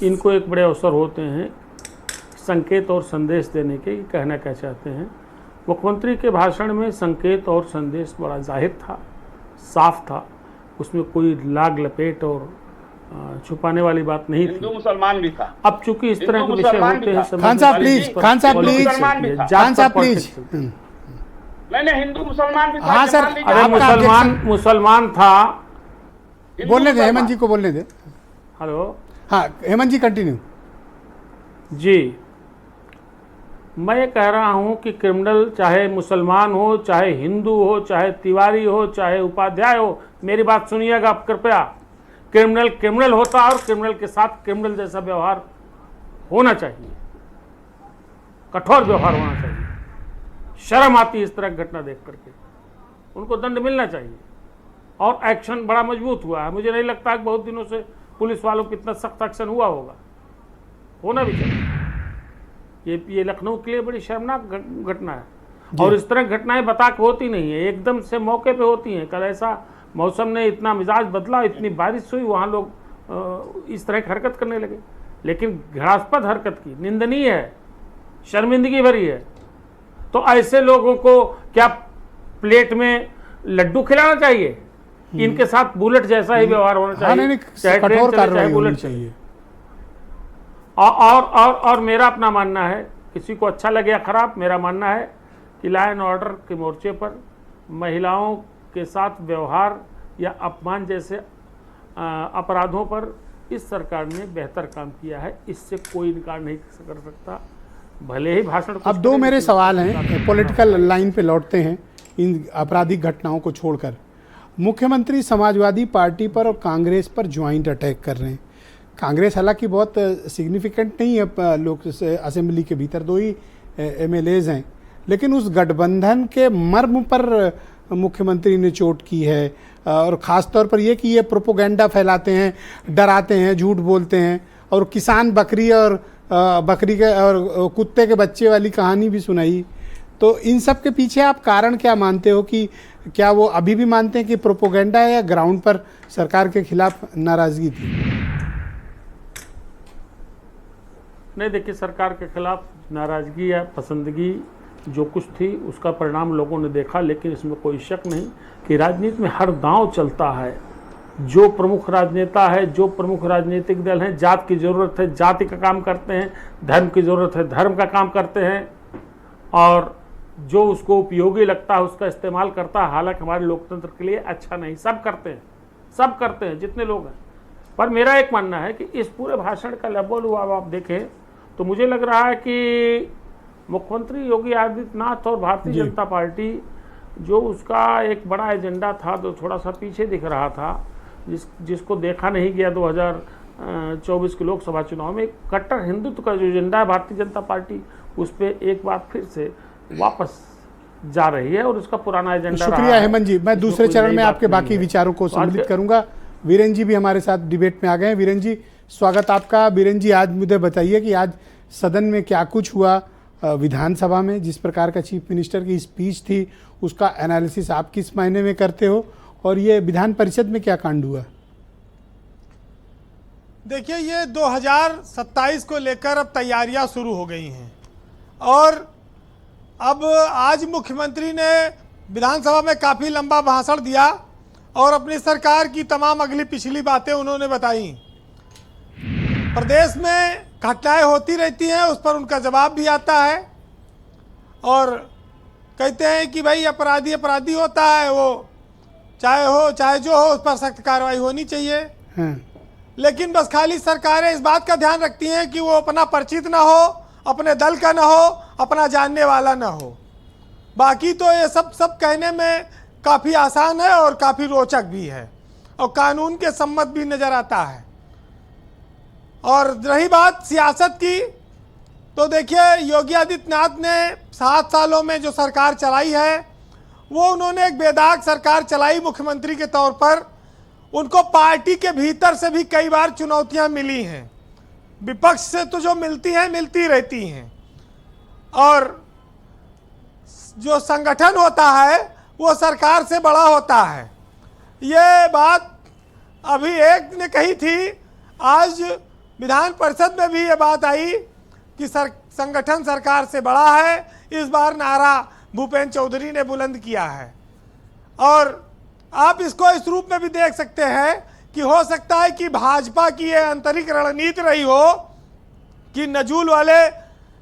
इनको एक बड़े अवसर होते हैं संकेत और संदेश देने के, कहना क्या चाहते हैं। मुख्यमंत्री के भाषण में संकेत और संदेश बड़ा जाहिर था, साफ था, उसमें कोई लाग लपेट और छुपाने वाली बात नहीं थी।
हिंदू मुसलमान भी था।
अब चूंकि इस तरह के विषय होते हैं,
खान साहब प्लीज, खान साहब प्लीज, खान साहब प्लीज।
नहीं, हिंदू मुसलमान भी था।
हाँ सर,
अरे मुसलमान था।
बोलने दे, हेमंत जी को बोलने दे।
हेलो,
हाँ हेमंत जी कंटिन्यू।
जी, मैं ये कह रहा हूँ कि क्रिमिनल चाहे मुसलमान हो, चाहे हिंदू हो, चाहे तिवारी हो, चाहे उपाध्याय हो, मेरी बात सुनिएगा आप कृपया। क्रिमिनल क्रिमिनल होता है और क्रिमिनल के साथ क्रिमिनल जैसा व्यवहार होना चाहिए, कठोर व्यवहार होना चाहिए। शर्म आती है इस तरह की घटना देख करके, उनको दंड मिलना चाहिए। और एक्शन बड़ा मजबूत हुआ है, मुझे नहीं लगता कि बहुत दिनों से पुलिस वालों को इतना सख्त एक्शन हुआ होगा, होना भी चाहिए। ये लखनऊ के लिए बड़ी शर्मनाक घटना है, और इस तरह घटनाएं बता के होती नहीं है, एकदम से मौके पे होती हैं। कल ऐसा मौसम ने इतना मिजाज बदला, इतनी बारिश हुई, वहाँ लोग इस तरह की हरकत करने लगे। लेकिन घृणास्पद हरकत की, निंदनीय है, शर्मिंदगी भरी है। तो ऐसे लोगों को क्या प्लेट में लड्डू खिलाना चाहिए? इनके साथ बुलेट जैसा ही व्यवहार होना चाहिए, चाहे ट्रेन चले चाहे बुलेट चाहिए। और मेरा अपना मानना है, किसी को अच्छा लगे या खराब, मेरा मानना है कि लॉ एंड ऑर्डर के मोर्चे पर महिलाओं के साथ व्यवहार या अपमान जैसे अपराधों पर इस सरकार ने बेहतर काम किया है, इससे कोई इनकार नहीं कर सकता, भले ही भाषण।
अब दो मेरे सवाल हैं, पॉलिटिकल लाइन पे लौटते हैं इन आपराधिक घटनाओं को छोड़कर। मुख्यमंत्री समाजवादी पार्टी पर और कांग्रेस पर ज्वाइंट अटैक कर रहे हैं। कांग्रेस हालांकि बहुत सिग्निफिकेंट नहीं है लोक असेंबली के भीतर, 2 ही MLAs हैं, लेकिन उस गठबंधन के मर्म पर मुख्यमंत्री ने चोट की है। और ख़ास तौर पर ये कि ये प्रोपोगेंडा फैलाते हैं, डराते हैं, झूठ बोलते हैं, और किसान बकरी और बकरी के और कुत्ते के बच्चे वाली कहानी भी सुनाई। तो इन सब के पीछे आप कारण क्या मानते हो, कि क्या वो अभी भी मानते हैं कि प्रोपोगेंडा है, या ग्राउंड पर सरकार के खिलाफ नाराज़गी थी?
नहीं, देखिए, सरकार के खिलाफ नाराज़गी या पसंदगी जो कुछ थी उसका परिणाम लोगों ने देखा। लेकिन इसमें कोई शक नहीं कि राजनीति में हर दांव चलता है। जो प्रमुख राजनेता है, जो प्रमुख राजनीतिक दल हैं, जात की ज़रूरत है जाति का काम करते हैं, धर्म की ज़रूरत है धर्म का काम करते हैं, और जो उसको उपयोगी लगता है उसका इस्तेमाल करता है। हालांकि हमारे लोकतंत्र के लिए अच्छा नहीं, सब करते हैं जितने लोग हैं। पर मेरा एक मानना है कि इस पूरे भाषण का लेवल हुआ आप देखें तो मुझे लग रहा है कि मुख्यमंत्री योगी आदित्यनाथ और भारतीय जनता पार्टी, जो उसका एक बड़ा एजेंडा था, तो थोड़ा सा पीछे दिख रहा था, जिसको देखा नहीं गया 2024 के लोकसभा चुनाव में। कट्टर हिंदुत्व का जो एजेंडा है भारतीय जनता पार्टी, उस पर एक बार फिर से वापस जा रही है, और उसका पुराना एजेंडा।
शुक्रिया हेमंत जी। मैं दूसरे चरण में आपके बाकी विचारों को सम्मिलित करूंगा। वीरेंद्र जी भी हमारे साथ डिबेट में आ गए हैं। वीरेंद्र जी, स्वागत आपका। वीरेंद्र जी, आज मुझे बताइए कि आज सदन में क्या कुछ हुआ, विधानसभा में जिस प्रकार का चीफ मिनिस्टर की स्पीच थी उसका एनालिसिस आप किस मायने में करते हो, और ये विधान परिषद में क्या कांड हुआ?
देखिए, ये 2027 को लेकर अब तैयारियां शुरू हो गई हैं, और अब आज मुख्यमंत्री ने विधानसभा में काफ़ी लंबा भाषण दिया और अपनी सरकार की तमाम अगली पिछली बातें उन्होंने बताई। प्रदेश में घटनाएं होती रहती हैं, उस पर उनका जवाब भी आता है, और कहते हैं कि भाई अपराधी अपराधी होता है, वो चाहे जो हो, उस पर सख्त कार्रवाई होनी चाहिए। लेकिन बस खाली सरकारें इस बात का ध्यान रखती हैं कि वो अपना परिचित ना हो, अपने दल का ना हो, अपना जानने वाला ना हो। बाकी तो ये सब कहने में काफ़ी आसान है और काफ़ी रोचक भी है, और कानून के सम्मत भी नज़र आता है। और रही बात सियासत की, तो देखिए, योगी आदित्यनाथ ने 7 सालों में जो सरकार चलाई है, वो उन्होंने एक बेदाग सरकार चलाई मुख्यमंत्री के तौर पर। उनको पार्टी के भीतर से भी कई बार चुनौतियां मिली हैं, विपक्ष से तो जो मिलती रहती हैं, और जो संगठन होता है वो सरकार से बड़ा होता है। ये बात अभी एक ने कही थी, आज विधान परिषद में भी ये बात आई कि संगठन सरकार से बड़ा है, इस बार नारा भूपेंद्र चौधरी ने बुलंद किया है। और आप इसको इस रूप में भी देख सकते हैं कि हो सकता है कि भाजपा की ये आंतरिक रणनीति रही हो कि नजूल वाले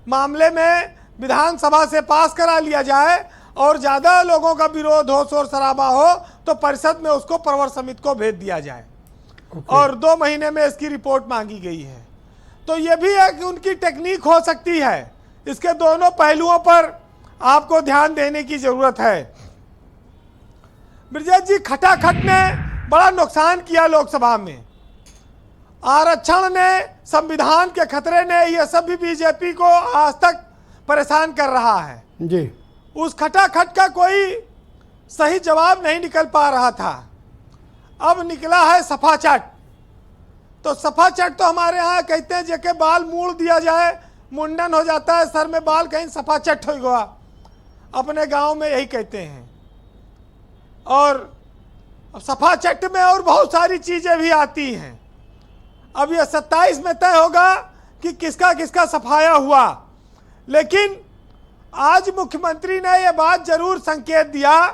मामले में विधानसभा से पास करा लिया जाए और ज़्यादा लोगों का विरोध हो, शोर शराबा हो, तो परिषद में उसको प्रवर समिति को भेज दिया जाए। और 2 महीने में इसकी रिपोर्ट मांगी गई है। तो ये भी एक उनकी टेक्निक हो सकती है। इसके दोनों पहलुओं पर आपको ध्यान देने की जरूरत है। ब्रजेश जी, खटाखट ने बड़ा नुकसान किया लोकसभा में। आरक्षण ने, संविधान के खतरे ने, यह सब भी बीजेपी को आज तक परेशान कर रहा है
जी।
उस खटाखट का कोई सही जवाब नहीं निकल पा रहा था। अब निकला है सफा चट। तो सफा चट तो हमारे यहाँ कहते हैं जेके बाल मूड़ दिया जाए, मुंडन हो जाता है सर में बाल, कहीं सफा चट हो गया, अपने गांव में यही कहते हैं। और सफा चट में और बहुत सारी चीजें भी आती हैं। अब यह 27 में तय होगा कि किसका किसका सफाया हुआ। लेकिन आज मुख्यमंत्री ने यह बात जरूर संकेत दिया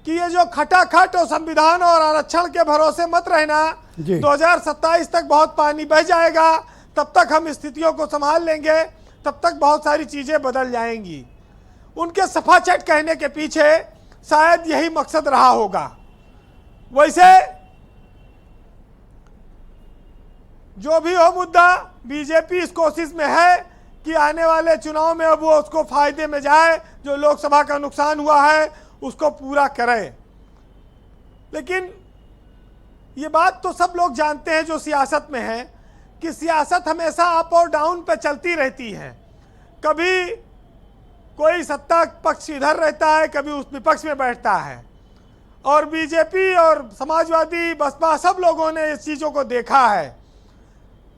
कि ये जो खटाखट और संविधान और आरक्षण के भरोसे मत रहना, 2027 तक बहुत पानी बह जाएगा, तब तक हम स्थितियों को संभाल लेंगे, तब तक बहुत सारी चीजें बदल जाएंगी। उनके सफा चट कहने के पीछे शायद यही मकसद रहा होगा। वैसे जो भी हो मुद्दा, बीजेपी इस कोशिश में है कि आने वाले चुनाव में अब वो उसको फायदे में जाए, जो लोकसभा का नुकसान हुआ है उसको पूरा करे। लेकिन ये बात तो सब लोग जानते हैं जो सियासत में है कि सियासत हमेशा अप और डाउन पे चलती रहती है। कभी कोई सत्ता पक्ष इधर रहता है, कभी उस विपक्ष में बैठता है। और बीजेपी और समाजवादी, बसपा, सब लोगों ने इस चीज़ों को देखा है।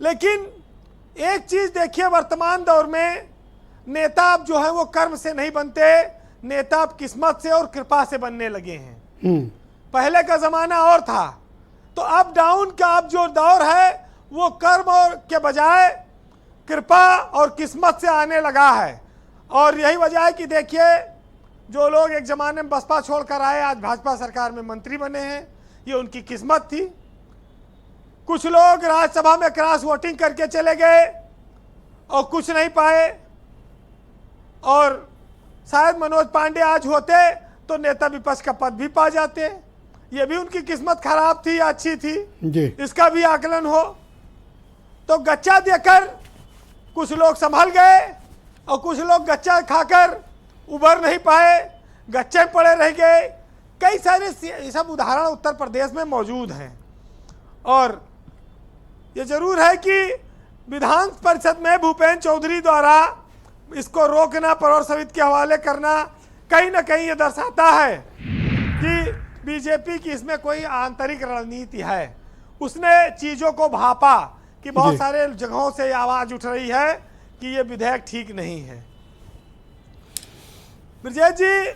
लेकिन एक चीज़ देखिए, वर्तमान दौर में नेता अब जो है वो कर्म से नहीं बनते, नेता अब किस्मत से और कृपा से बनने लगे हैं। पहले का ज़माना और था। तो अप डाउन का अब जो दौर है वो कर्म और के बजाय कृपा और किस्मत से आने लगा है। और यही वजह है कि देखिए, जो लोग एक ज़माने में बसपा छोड़कर आए, आज भाजपा सरकार में मंत्री बने हैं, ये उनकी किस्मत थी। कुछ लोग राज्यसभा में क्रॉस वोटिंग करके चले गए और कुछ नहीं पाए। और शायद मनोज पांडे आज होते तो नेता विपक्ष का पद भी पा जाते। ये भी उनकी किस्मत खराब थी या अच्छी थी
जी।
इसका भी आकलन हो। तो गच्चा देकर कुछ लोग संभल गए और कुछ लोग गच्चा खाकर उबर नहीं पाए, गच्चे में पड़े रह गए। कई सारे ये सब उदाहरण उत्तर प्रदेश में मौजूद हैं। और ये जरूर है कि विधान परिषद में भूपेंद्र चौधरी द्वारा इसको रोकना, प्रवर समिति के हवाले करना, कहीं ना कहीं ये दर्शाता है कि बीजेपी की इसमें कोई आंतरिक रणनीति है। उसने चीज़ों को भापा कि बहुत सारे जगहों से आवाज़ उठ रही है कि ये विधेयक ठीक नहीं है। ब्रजेश जी,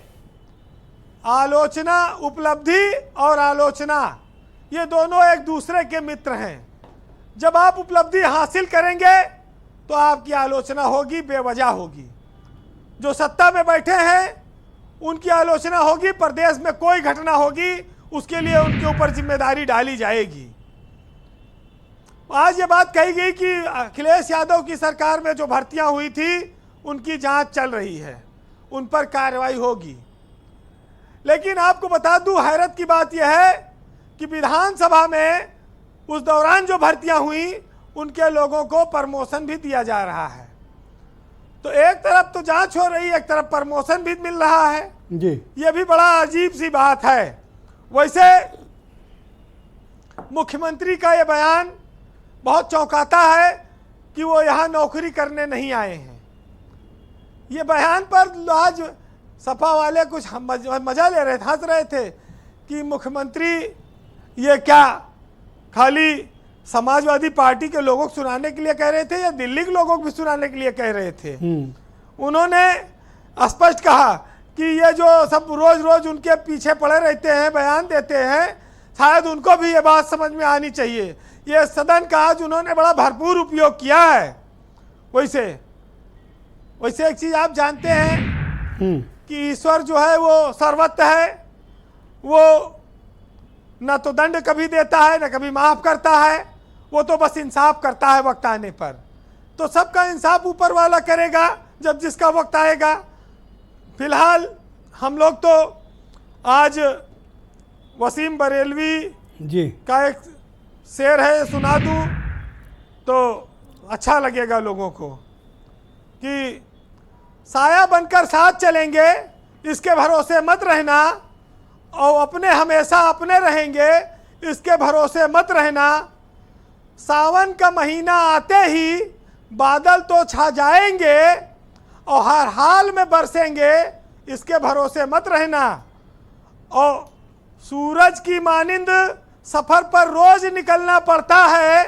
आलोचना, उपलब्धि और आलोचना ये दोनों एक दूसरे के मित्र हैं। जब आप उपलब्धि हासिल करेंगे तो आपकी आलोचना होगी, बेवजह होगी। जो सत्ता में बैठे हैं उनकी आलोचना होगी, प्रदेश में कोई घटना होगी उसके लिए उनके ऊपर जिम्मेदारी डाली जाएगी। आज ये बात कही गई कि अखिलेश यादव की सरकार में जो भर्तियां हुई थी उनकी जांच चल रही है, उन पर कार्रवाई होगी। लेकिन आपको बता दूं, हैरत की बात यह है कि विधानसभा में उस दौरान जो भर्तियां हुई उनके लोगों को प्रमोशन भी दिया जा रहा है। तो एक तरफ तो जांच हो रही है, एक तरफ प्रमोशन भी मिल रहा है
जी।
ये भी बड़ा अजीब सी बात है। वैसे मुख्यमंत्री का ये बयान बहुत चौंकाता है कि वो यहाँ नौकरी करने नहीं आए हैं। ये बयान पर आज सपा वाले कुछ मजा ले रहे थे, हंस रहे थे कि मुख्यमंत्री ये क्या खाली समाजवादी पार्टी के लोगों को सुनाने के लिए कह रहे थे या दिल्ली के लोगों को भी सुनाने के लिए कह रहे थे। उन्होंने स्पष्ट कहा कि ये जो सब रोज रोज उनके पीछे पड़े रहते हैं, बयान देते हैं, शायद उनको भी ये बात समझ में आनी चाहिए। ये सदन का आज उन्होंने बड़ा भरपूर उपयोग किया है। वैसे एक चीज आप जानते हैं कि ईश्वर जो है वो सर्वत्र है, वो न तो दंड कभी देता है न कभी माफ करता है, वो तो बस इंसाफ करता है वक्त आने पर। तो सबका इंसाफ ऊपर वाला करेगा जब जिसका वक्त आएगा। फिलहाल हम लोग तो आज वसीम बरेलवी
जी
का एक शेर है, सुना दूं तो अच्छा लगेगा लोगों को कि साया बनकर साथ चलेंगे, इसके भरोसे मत रहना, और अपने हमेशा अपने रहेंगे, इसके भरोसे मत रहना। सावन का महीना आते ही बादल तो छा जाएंगे और हर हाल में बरसेंगे, इसके भरोसे मत रहना। और सूरज की मानिंद सफर पर रोज निकलना पड़ता है,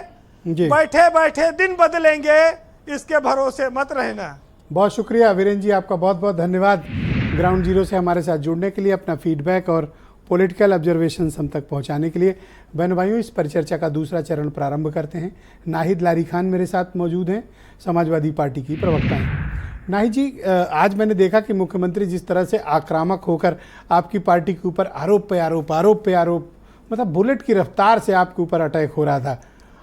बैठे बैठे दिन बदलेंगे, इसके भरोसे मत रहना।
बहुत शुक्रिया वीरेंद्र जी, आपका बहुत बहुत धन्यवाद ग्राउंड जीरो से हमारे साथ जुड़ने के लिए, अपना फीडबैक और पॉलिटिकल ऑब्जर्वेशंस हम तक पहुंचाने के लिए। बहन भाइयों, इस परिचर्चा का दूसरा चरण प्रारंभ करते हैं। नाहिद लारी खान मेरे साथ मौजूद हैं, समाजवादी पार्टी की प्रवक्ता हैं। नाहिद जी, आज मैंने देखा कि मुख्यमंत्री जिस तरह से आक्रामक होकर आपकी पार्टी के ऊपर आरोप पे आरोप मतलब बुलेट की रफ्तार से आपके ऊपर अटैक हो रहा था,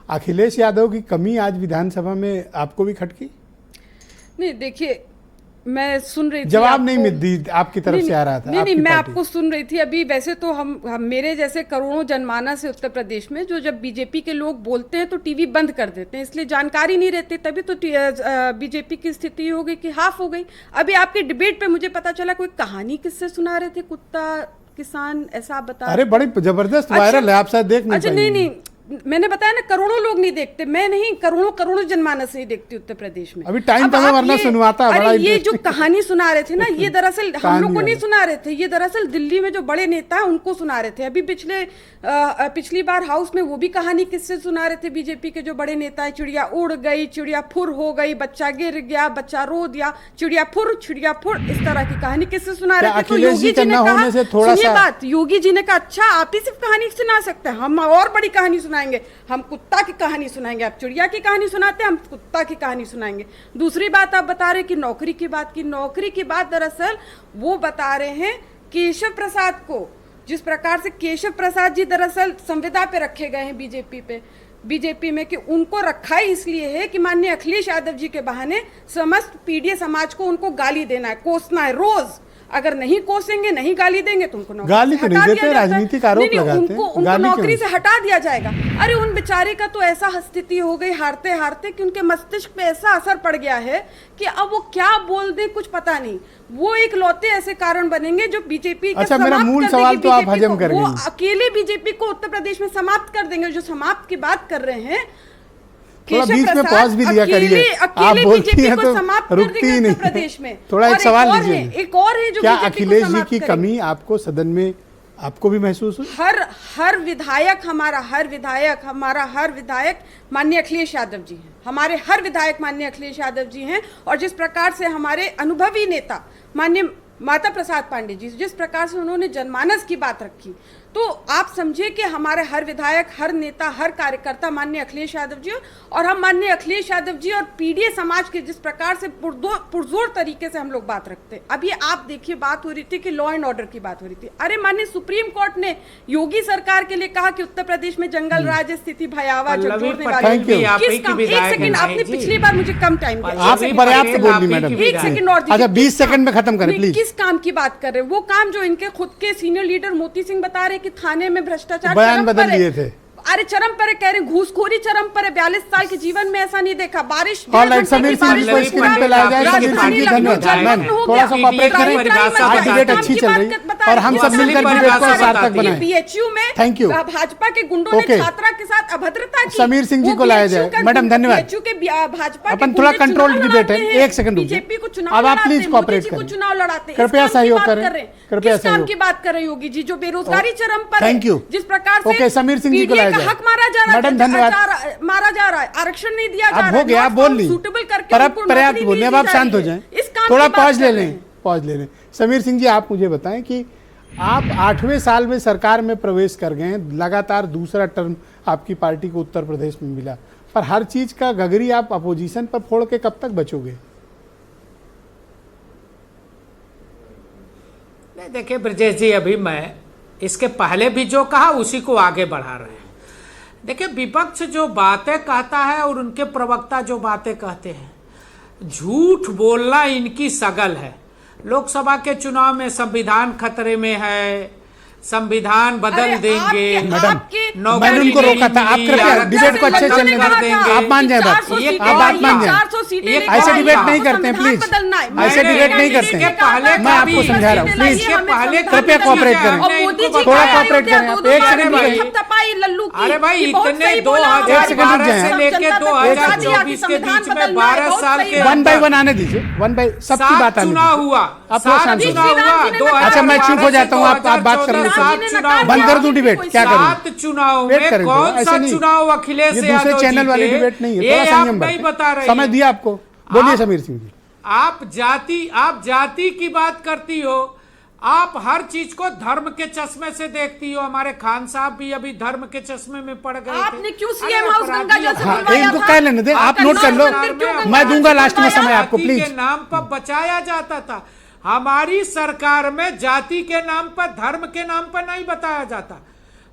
अखिलेश यादव की कमी आज विधानसभा में आपको भी खटकी?
नहीं, देखिए मैं सुन रही थी,
जवाब नहीं मिल आपकी तरफ से आ रहा था।
नहीं, मैं आपको सुन रही थी अभी। वैसे तो हम मेरे जैसे करोड़ों जनमानस है उत्तर प्रदेश में, जो जब बीजेपी के लोग बोलते हैं तो टीवी बंद कर देते हैं, इसलिए जानकारी नहीं रहती। तभी तो बीजेपी की स्थिति हो गई कि हाफ हो गई। अभी आपके डिबेट पे मुझे पता चला कोई कहानी किससे सुना रहे थे, कुत्ता किसान ऐसा बता।
अरे बड़ी जबरदस्त वायरल है, आप शायद देख नहीं।
अच्छा, नहीं, मैंने बताया ना, करोड़ों लोग नहीं देखते, मैं नहीं, करोड़ों जनमानस नहीं देखती उत्तर प्रदेश में।
अभी टाइम तो वरना सुनवाता।
अरे ये जो कहानी सुना रहे थे ना, ये दरअसल हम लोग को नहीं सुना रहे थे, ये दरअसल दिल्ली में जो बड़े नेता हैं उनको सुना रहे थे। अभी पिछली बार हाउस में वो भी कहानी किससे सुना रहे थे, बीजेपी के जो बड़े नेता है, चिड़िया उड़ गई, चिड़िया फुर हो गई, बच्चा गिर गया, बच्चा रो दिया, चिड़िया फुर, इस तरह की कहानी किससे सुना रहे थे। तो योगी जी ने कहा, सुनिए बात, योगी जी ने कहा अच्छा आप ही सिर्फ कहानी सुना सकते हैं, हम और बड़ी कहानी सुनाएंगे, हम कुत्ता की कहानी सुनाएंगे। आप चिड़िया की कहानी सुनाते हैं, हम कुत्ता की कहानी सुनाएंगे। दूसरी बात आप बता रहे कि नौकरी की बात दरअसल वो बता रहे हैं केशव प्रसाद को, जिस प्रकार से केशव प्रसाद जी दरअसल संविदा पे रखे गए हैं बीजेपी में, कि उनको रखा ही इसलिए है कि माननीय अखिलेश यादव जी के बहाने समस्त पीडीए समाज को उनको गाली देना है, कोसना है रोज। अगर नहीं कोसेंगे, नहीं गाली देंगे तो उनको
गाली तो नहीं देते, राजनीतिक आरोप लगाते हैं,
उनको नौकरी से हटा दिया जाएगा। अरे उन बेचारे का तो ऐसा स्थिति हो गई हारते हारते कि उनके मस्तिष्क पे ऐसा असर पड़ गया है कि अब वो क्या बोल दें कुछ पता नहीं। वो एक लौते ऐसे कारण बनेंगे जो बीजेपी का
अच्छा, मेरा मूल सवाल तो आप हजम कर गए।
वो अकेले बीजेपी को उत्तर प्रदेश में समाप्त कर देंगे। जो समाप्त की बात कर रहे हैं,
थोड़ा बीच में पॉज भी लिया करिए, आप बोलती हैं तो रुकती ही नहीं।
प्रदेश में
थोड़ा एक सवाल लीजिए,
एक और है जो
क्या अखिलेश जी की कमी आपको सदन में आपको भी महसूस हुई?
हर विधायक माननीय अखिलेश यादव जी हैं, हमारे हर विधायक माननीय अखिलेश यादव जी हैं। और जिस प्रकार से हमारे अनुभवी नेता माननीय माता प्रसाद पांडे जी, जिस प्रकार से उन्होंने जनमानस की बात रखी, तो आप समझिए कि हमारे हर विधायक, हर नेता, हर कार्यकर्ता माननीय अखिलेश यादव जी, और हम माननीय अखिलेश यादव जी और पीडीए समाज के जिस प्रकार से पुरजोर तरीके से हम लोग बात रखते हैं। अब ये आप देखिए, बात हो रही थी कि लॉ एंड ऑर्डर की बात हो रही थी। अरे माननीय सुप्रीम कोर्ट ने योगी सरकार के लिए कहा कि उत्तर प्रदेश में जंगल राज स्थिति भयावह, झकझोरने वाली। एक सेकंड, आपने पिछली बार मुझे कम टाइम दिया,
आप पर्याप्त बोलिए मैडम,
एक सेकंड और।
अच्छा 20 सेकंड में खत्म करें प्लीज।
किस काम की बात कर रहे हैं? वो काम जो इनके खुद के सीनियर लीडर मोती सिंह बता रहे कि थाने में भ्रष्टाचार
बयान बदल लिए थे।
अरे चरम पर कह रहे, घूसखोरी चरम पर है। 42 साल के जीवन में ऐसा नहीं देखा। बारिश
समीर सिंह जी को स्क्रीन पे लाया जाए। समीर सिंह जी धन्यवाद, थोड़ा सा कोऑपरेट करें, आज डिबेट अच्छी चल रही और हम सब मिलकर डिबेट को सार्थक बनाएं।
बीएचयू में
थैंक यू
भाजपा के गुंडों ने छात्रा के साथ अभद्रता की।
समीर सिंह जी को लाया जाए। मैडम धन्यवाद।
बीएचयू के भाजपा
अपन थोड़ा कंट्रोल डिबेट है, एक सेकंड
बीजेपी को चुनाव,
अब आप प्लीज कोऑपरेट करें,
चुनाव लड़ाते हैं,
कृपया सहयोग करें, कृपया सहयोग
की बात करें। योगी जी जो बेरोजगारी चरम पर,
थैंक यू,
जिस प्रकार से
ओके समीर सिंह जी को लाया जाए।
हक मारा जा रहा है,
मैडम धन्यवाद,
मारा जा रहा है, आरक्षण नहीं दिया जा रहा है।
अब हो गया, आप बोल ली, पर्याप्त बोलिए, अब आप शांत हो जाएं, थोड़ा पॉज ले लें। समीर सिंह जी, आप मुझे बताएं कि आप 8वें साल में सरकार में प्रवेश कर गए हैं, लगातार दूसरा टर्म आपकी पार्टी को उत्तर प्रदेश में मिला, पर हर चीज का गगरी आप अपोजिशन पर फोड़ के कब तक बचोगे?
नहीं, देखिए ब्रजेश जी, अभी मैं इसके पहले भी जो कहा उसी को आगे बढ़ा रहे हैं। देखिए, विपक्ष जो बातें कहता है और उनके प्रवक्ता जो बातें कहते हैं, झूठ बोलना इनकी सगल है। लोकसभा के चुनाव में संविधान खतरे में है, संविधान बदल देंगे,
मैडम मैंने उनको रोका था, आप कृपया डिबेट को अच्छे चलने दें, आप मान जाए बात, आप बात मान जाए, ऐसे डिबेट नहीं करते हैं प्लीज, ऐसे डिबेट नहीं करते हैं, मैं आपको समझा रहा हूँ, प्लीज कृपया कोऑपरेट करें, थोड़ा कोऑपरेट करें आप, एक सेकंड
अरे भाई, इतने 2012 से लेके 2024 के बीच में 12 साल के
1 बाय 1 आने दीजिए, 1 बाय सबकी बात आने
चुनाव हुआ,
आप लोग शांत हो। अच्छा, मैं चुप हो जाता हूँ, आप बात कर, बंद कर दूं डिबेट, क्या करूं?
7 चुनाव में कौन सा चुनाव अखिलेश यादव
दूसरे चैनल वाली डिबेट नहीं है, थोड़ा संयम बरतें, समय दिया आपको, बोलिए समीर सिंह जी।
आप जाति की बात करती हो, आप हर चीज को धर्म के चश्मे से देखती हो। हमारे खान साहब भी अभी धर्म के चश्मे में पड़ गए।
आपने क्यों सीएम हाउस गंगा जल से बुलवाया
इनको कह लेने दे, आप नोट कर लो, मैं दूंगा लास्ट में समय आपको, प्लीज।
के नाम पर बचाया जाता था, हमारी सरकार में जाति के नाम पर, धर्म के नाम पर नहीं बताया जाता।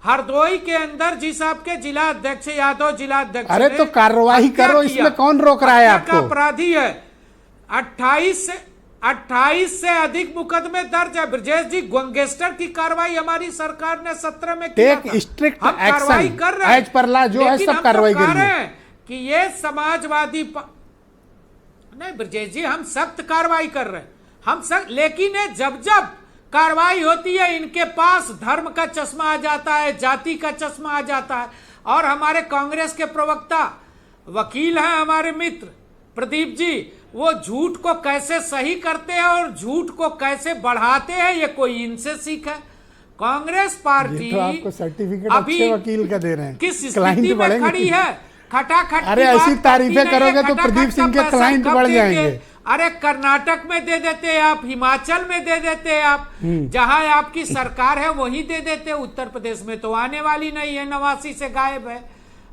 हरदोई के अंदर जिस आपके जिला अध्यक्ष यादव जिला अध्यक्ष,
अरे तो कार्रवाई करो, इसमें कौन रोक रहा है आपको?
अपराधी है, 28 से अधिक मुकदमे दर्ज है। ब्रजेश जी, गैंगस्टर की कार्रवाई हमारी सरकार ने 17 में किया था।
स्ट्रिक्ट
हम कार्रवाई
एक्शन
कर रहे हैं,
एज पर लॉ जो है सब कार्रवाई कर रहे हैं
कि ये समाजवादी नहीं ब्रजेश जी, हम सख्त कार्रवाई कर रहे हैं, हम सब। लेकिन जब जब कार्रवाई होती है, इनके पास धर्म का चश्मा आ जाता है, जाति का चश्मा आ जाता है। और हमारे कांग्रेस के प्रवक्ता वकील हैं हमारे मित्र प्रदीप जी, वो झूठ को कैसे सही करते हैं और झूठ को कैसे बढ़ाते हैं, ये कोई इनसे सीख है। कांग्रेस पार्टी
तो आपको सर्टिफिकेट
अभी
अच्छे वकील का दे रहे हैं,
किस स्थिति में खड़ी है? खटाखट।
अरे ऐसी तारीफें करोगे तो प्रदीप सिंह के क्लाइंट बढ़ जाएंगे।
अरे कर्नाटक में दे देते आप, हिमाचल में दे देते आप, जहां आपकी सरकार है वहीं दे देते। उत्तर प्रदेश में तो आने वाली नहीं है, 89 से गायब है।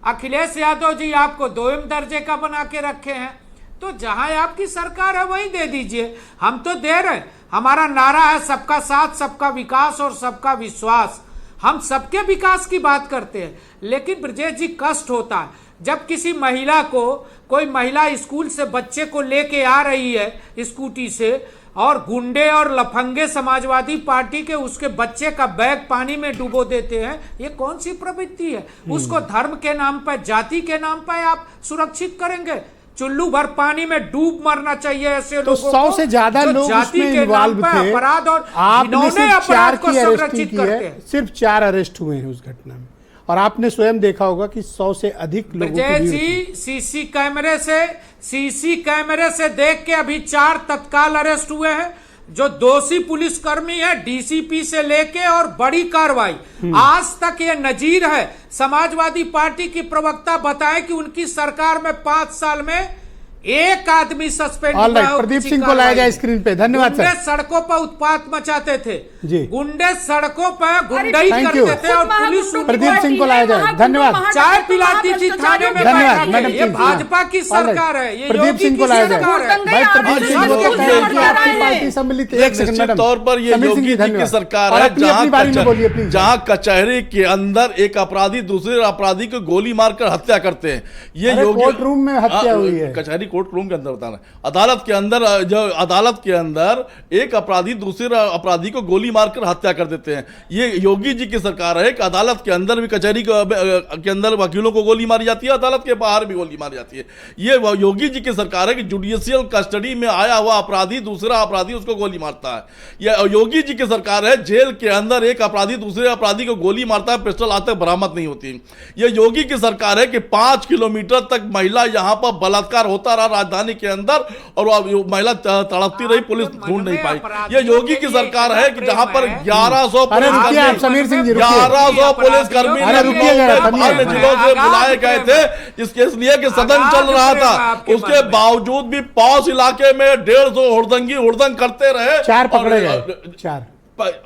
अखिलेश यादव जी आपको 2वीं दर्जे का बना के रखे हैं, तो जहां आपकी सरकार है वहीं दे दीजिए। हम तो दे रहे हैं, हमारा नारा है सबका साथ, सबका विकास और सबका विश्वास। हम सबके विकास की बात करते हैं। लेकिन ब्रजेश जी, कष्ट होता है जब किसी महिला को, कोई महिला स्कूल से बच्चे को लेके आ रही है स्कूटी से, और गुंडे और लफंगे समाजवादी पार्टी के उसके बच्चे का बैग पानी में डुबो देते हैं। ये कौन सी प्रवृत्ति है? उसको धर्म के नाम पर, जाति के नाम पर आप सुरक्षित करेंगे? चुल्लू भर पानी में डूब मरना चाहिए ऐसे
तो
लोगों
100 से ज्यादा लोग उसमें इन्वॉल्व थे,
अपराध और
आपने सिर्फ 4 की अरेस्टिंग की
करते
है,
हैं।
सिर्फ 4 अरेस्ट हुए हैं उस घटना में, और आपने स्वयं देखा होगा कि 100 से अधिक लोगों की भीड़ थी।
सीसी कैमरे से देख के अभी 4 तत्काल अरेस्ट हुए हैं। जो दोषी पुलिसकर्मी है, डीसीपी से लेके, और बड़ी कार्रवाई आज तक ये नजीर है। समाजवादी पार्टी की प्रवक्ता बताए कि उनकी सरकार में 5 साल में एक आदमी सस्पेंड हुआ।
प्रदीप सिंह को लाया जाए स्क्रीन पे। धन्यवाद सर।
गुंडे सड़कों पर उत्पात मचाते थे
जी,
गुंडे सड़कों पर गुंडाई करते थे और पुलिस
प्रदीप सिंह को लाया जाए। धन्यवाद।
चाय पिलाती थी थाने में।
धन्यवाद मैडम।
ये भाजपा की सरकार है, ये
प्रदीप सिंह को लाया जाए। भाई प्रदीप सिंह को तो कह रहे कि आपकी पार्टी सम्मिलित है।
निश्चित तौर पर ये योगी जी की सरकार है जहां कचहरी के अंदर एक अपराधी दूसरे अपराधी को गोली मारकर हत्या करते हैं। ये योगी
कोर्ट रूम में हत्या हुई है,
कचहरी कोर्ट रूम के अंदर बताना, अदालत के अंदर, जो अदालत के अंदर एक अपराधी दूसरे अपराधी को गोली मारकर हत्या कर देते हैं। ये योगी जी की सरकार है कि अदालत के अंदर भी, कचहरी के अंदर वकीलों को गोली मारी जाती है, अदालत के बाहर भी गोली मारी जाती है। ये योगी जी की सरकार है कि जुडिशियल कस्टडी में आया हुआ अपराधी दूसरा अपराधी उसको गोली मारता है। यह योगी जी की सरकार है, जेल के अंदर एक अपराधी दूसरे अपराधी को गोली मारता है, पिस्टल आज तक बरामद नहीं होती। यह योगी की सरकार है कि 5 किलोमीटर तक महिला यहां पर बलात्कार होता रहा राजधानी के अंदर, और महिला तड़पती रही, पुलिस ढूंढ नहीं पाई। ये योगी की सरकार है कि जहां पर 1100 पुलिसकर्मी अन्य जिलों से बुलाए गए थे इसलिए कि सदन चल रहा था। उसके बावजूद भी पौष इलाके में 150 हुड़दंग करते रहे।
4 पकड़े गए, 4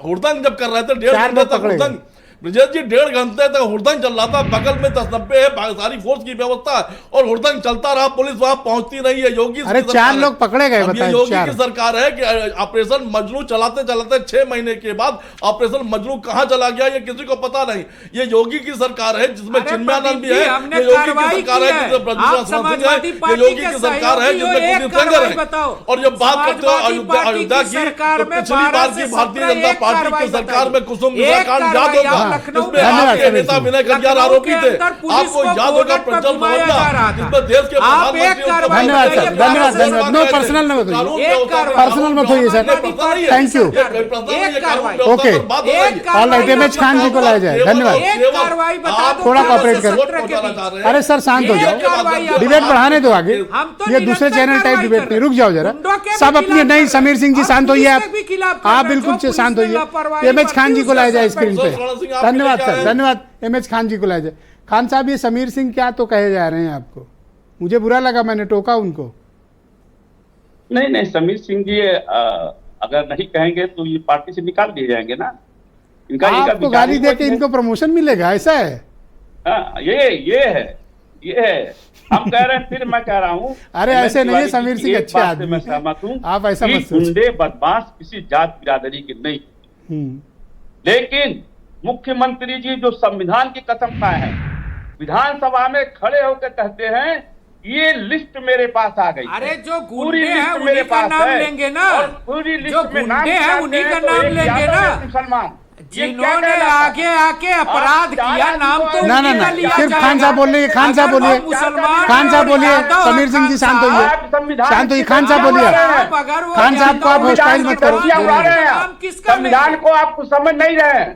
हुड़दंग जब कर रहे थे 1.5
4
घंटे
लोग
तक
पकड़े
हुड़दंग, ब्रजेश जी 1.5 घंटे तक हुड़दंग चल रहा था, बगल में 10-90 है, सारी फोर्स की व्यवस्था है और हुड़दंग चलता रहा, पुलिस वहां पहुंचती नहीं है। योगी
अरे 4 लोग पकड़े गए, बताइए।
योगी की सरकार है कि ऑपरेशन मजनू चलाते चलाते 6 महीने के बाद ऑपरेशन मजनू कहां चला गया ये किसी को पता नहीं। ये योगी की सरकार है जिसमें चिन्मयानंद भी है, ये योगी की सरकार है जिसमें प्रद्युम्न सिंह है, ये योगी की सरकार है जिसमें कुलदीप सेंगर है। और जब बात करते हो अयोध्या की, तो पिछली बार की भारतीय जनता पार्टी की सरकार में कुसुम मिश्रा कांड याद होगा, जिसमें आपके नेता विनय कटियार आरोपी थे, आपको याद होगा प्रज्वल मोहल्ला, जिसमें देश के प्रधानमंत्री।
धन्यवाद सर, धन्यवाद धन्यवाद। नो पर्सनल मत होइए, पर्सनल मत होइए sir, thank you. Okay, all right, MH Khan ji को लाया जाए, धन्यवाद। थोड़ा कॉपरेट करो। अरे सर शांत हो जाओ, डिबेट बढ़ाने दो आगे, ये दूसरे चैनल टाइप डिबेट नहीं, रुक जाओ जरा सब अपनी। नहीं समीर सिंह जी शांत होइए, आप बिल्कुल शांत होइए। एमएच खान जी को लाया जाए स्क्रीन पे, धन्यवाद सर, धन्यवाद। एमएच खान जी को लाया जाए। खान साहब ये समीर सिंह क्या तो कहे जा रहे हैं आपको? मुझे बुरा लगा, मैंने टोका उनको।
नहीं समीर सिंह जी अगर नहीं कहेंगे तो ये पार्टी से निकाल दिए जाएंगे ना। इनका
आपको गाली दे के इनको प्रमोशन मिलेगा, ऐसा है?
ये है हम कह रहे हैं, फिर मैं कह रहा हूँ।
अरे ऐसे नहीं है, समीर सिंह अच्छे आदमी
मैं सहमत हूँ,
आप ऐसा मत सोचिए।
गुंडे बदमाश किसी जात बिरादरी के नहीं, लेकिन मुख्यमंत्री जी जो संविधान की कसम खाए हैं, विधानसभा में खड़े होकर कहते हैं ये लिस्ट मेरे पास आ गई।
अरे जो गुंडे हैं उन्हीं का नाम लेंगे ना,
पूरी लिस्ट
जो
में
गुंडे हैं उन्हीं का नाम लेंगे ना,
मुसलमान
जिन्होंने आगे आके अपराध किया नाम तो
ना ना ना, सिर्फ खान साहब बोल रहे हैं, खान साहब बोलिए, खान साहब बोलिए, समीर सिंह जी शांत होइए, शांत होइए, खान साहब बोलिए, खान साहब को आप हॉस्टाइल मत करो।
संविधान को आप समझ नहीं रहे हैं।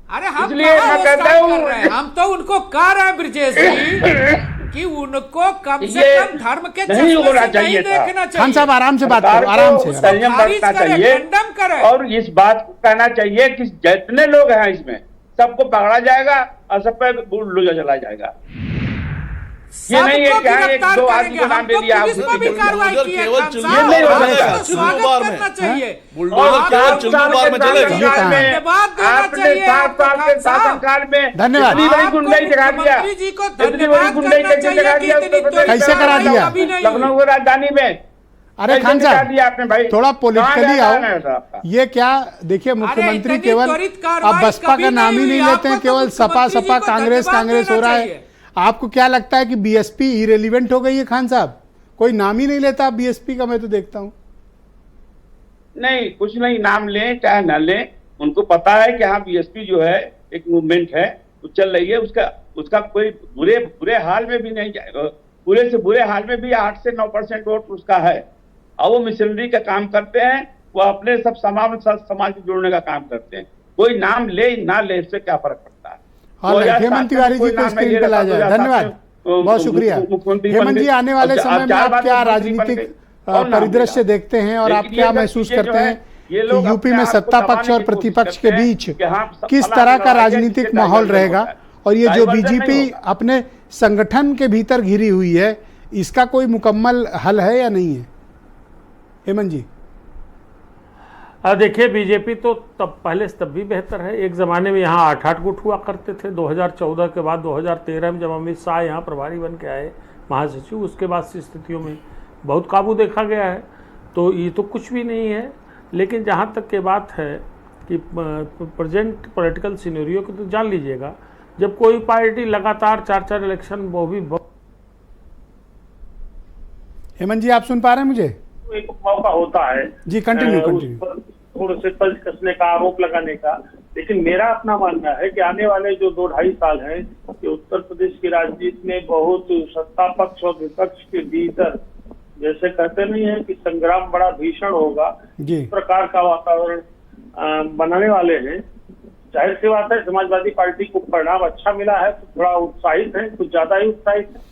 अरे हम
इसलिए मैं कहता हूँ,
हम तो उनको कह रहे हैं ब्रजेश जी कि उनको कम से कम धर्म के
नहीं होना चाहिए
देखना चाहिए।
खान साहब आराम से बात करो, आराम से,
संयम बरतना चाहिए और इस बात को कहना चाहिए कि जितने लोग हैं इसमें सबको पकड़ा जाएगा और सब पे बुलडोजर चला जाएगा। ये नहीं है कि एक दो आदमी को नाम दे दिया,
पुलिस पर भी कार्रवाई की है,
ये नहीं हो सकता।
स्वागत करना चाहिए।
बुलडोजर चिल्लूबार में चलेगा।
आपने 7 साल के शासनकाल में
धन्यवाद,
इतनी बड़ी गुंडाई दिखा दिया,
जी को
इतनी बड़ी गुंडाई कैसे दिखा दिया,
कैसे करा दिया
लखनऊ राजधानी में?
अरे खान साहब थोड़ा पॉलिटिकली आओ। ये क्या देखिए, मुख्यमंत्री केवल अब बसपा का नाम ही नहीं लेते हैं, केवल सपा सपा कांग्रेस कांग्रेस हो रहा है। आपको क्या लगता है कि बीएसपी इरेलीवेंट हो गई है? खान साहब कोई नाम ही नहीं लेता बीएसपी का, मैं तो देखता हूं।
नहीं कुछ नहीं, नाम लें चाहे न लें, उनको पता है कि हाँ बीएसपी जो है एक मूवमेंट है, वो चल रही है, उसका कोई बुरे हाल में भी नहीं जाएगा, बुरे से बुरे हाल में भी 8 से 9% वोट उसका है। और वो मिशनरी का काम करते हैं, वो अपने सब समाज से जोड़ने का काम करते हैं। कोई नाम ले ना ले इससे क्या फर्क पड़ता है।
हेमंत तिवारी जी को स्क्रीन पर लाया जाए, धन्यवाद, बहुत शुक्रिया। हेमंत जी आने वाले समय में आप क्या राजनीतिक परिदृश्य देखते हैं और आप क्या महसूस करते हैं कि यूपी में सत्ता पक्ष और प्रतिपक्ष के बीच किस तरह का राजनीतिक माहौल रहेगा, और ये जो बीजेपी अपने संगठन के भीतर घिरी हुई है, इसका कोई मुकम्मल हल है या नहीं है? हेमंत जी
देखिए, बीजेपी तो पहले से तब भी बेहतर है। एक ज़माने में यहाँ 8-8 गुट हुआ करते थे। 2014 के बाद 2013 में जब अमित शाह यहाँ प्रभारी बन के आए महासचिव, उसके बाद से स्थितियों में बहुत काबू देखा गया है। तो ये तो कुछ भी नहीं है। लेकिन जहाँ तक के बात है कि प्रेजेंट पॉलिटिकल सिनेरियो को तो जान लीजिएगा, जब कोई पार्टी लगातार 4-4 इलेक्शन, वो भी
हेमंत जी आप सुन पा रहे हैं मुझे?
एक मौका होता है
जी, कंटिन्यू
थोड़े से पंच कसने का, आरोप लगाने का। लेकिन मेरा अपना मानना है कि आने वाले जो 2-2.5 साल हैं, कि उत्तर प्रदेश की राजनीति में बहुत सत्ता पक्ष और विपक्ष के भीतर, जैसे कहते नहीं है कि संग्राम बड़ा भीषण होगा, इस प्रकार का वातावरण बनाने वाले हैं। जाहिर सी बात है, समाजवादी पार्टी को परिणाम अच्छा मिला है तो थोड़ा उत्साहित है, कुछ ज्यादा ही उत्साहित है।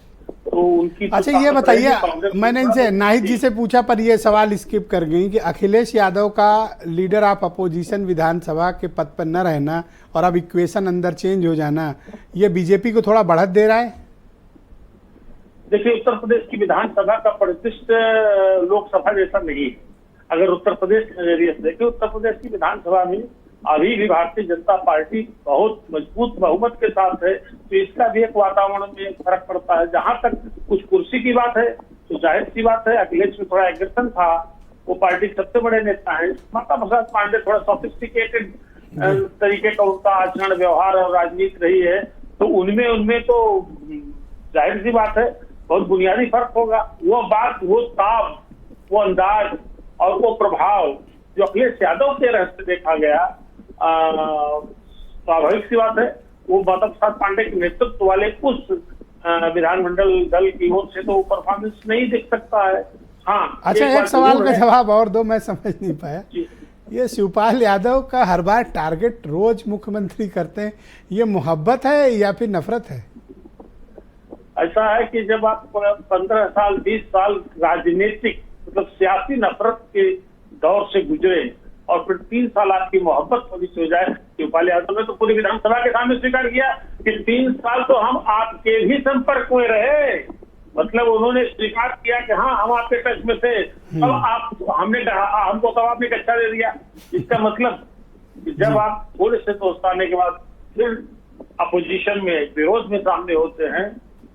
तो उनकी
अच्छा ये बताइए, मैंने इनसे नाहिद जी से पूछा पर ये सवाल स्किप कर गई कि अखिलेश यादव का लीडर ऑफ अपोजिशन विधानसभा के पद पर न रहना और अब इक्वेशन अंदर चेंज हो जाना, ये बीजेपी को थोड़ा बढ़त दे रहा है?
देखिए, उत्तर प्रदेश की विधानसभा का प्रतिष्ठ लोकसभा जैसा नहीं है। अगर उत्तर प्रदेश के नजरिए से देखिए, उत्तर प्रदेश की विधानसभा में अभी भी भारतीय जनता पार्टी बहुत मजबूत बहुमत के साथ है, तो इसका भी एक वातावरण में फर्क पड़ता है। जहां तक कुछ कुर्सी की बात है तो जाहिर सी बात है अखिलेश में थोड़ा एग्रेशन था, वो पार्टी के सबसे बड़े नेता है। माता प्रसाद पांडे थोड़ा सोफिस्टिकेटेड तरीके का उनका आचरण, व्यवहार और राजनीति रही है, तो उनमें तो जाहिर सी बात है बहुत बुनियादी फर्क होगा। वो बात, वो ताव, वो अंदाज और वो प्रभाव जो अखिलेश यादव के रहते देखा गया, स्वाभाविक सी बात है वो माता प्रसाद पांडे के नेतृत्व वाले उस विधानमंडल दल की ओर से तो परफॉर्मेंस नहीं दिख सकता है। हाँ,
अच्छा, एक सवाल का जवाब और दो, मैं समझ नहीं पाया। ये शिवपाल यादव का हर बार टारगेट रोज मुख्यमंत्री करते हैं, ये मोहब्बत है या फिर नफरत है?
ऐसा है कि जब आप 15 साल 20 साल राजनीतिक मतलब सियासी नफरत के दौर से गुजरे और फिर 3 साल आपकी मोहब्बत थोड़ी सी हो जाए। शिवपाल यादव ने तो पूरी विधानसभा के सामने स्वीकार किया कि 3 साल तो हम आपके भी संपर्क में रहे, मतलब उन्होंने स्वीकार किया कि हाँ हम आपके टच में थे, अब हमको तब आपने कच्चा दे दिया। इसका मतलब जब आप थोड़े से दोस्ताने के बाद फिर अपोजिशन में, विरोध में सामने होते हैं,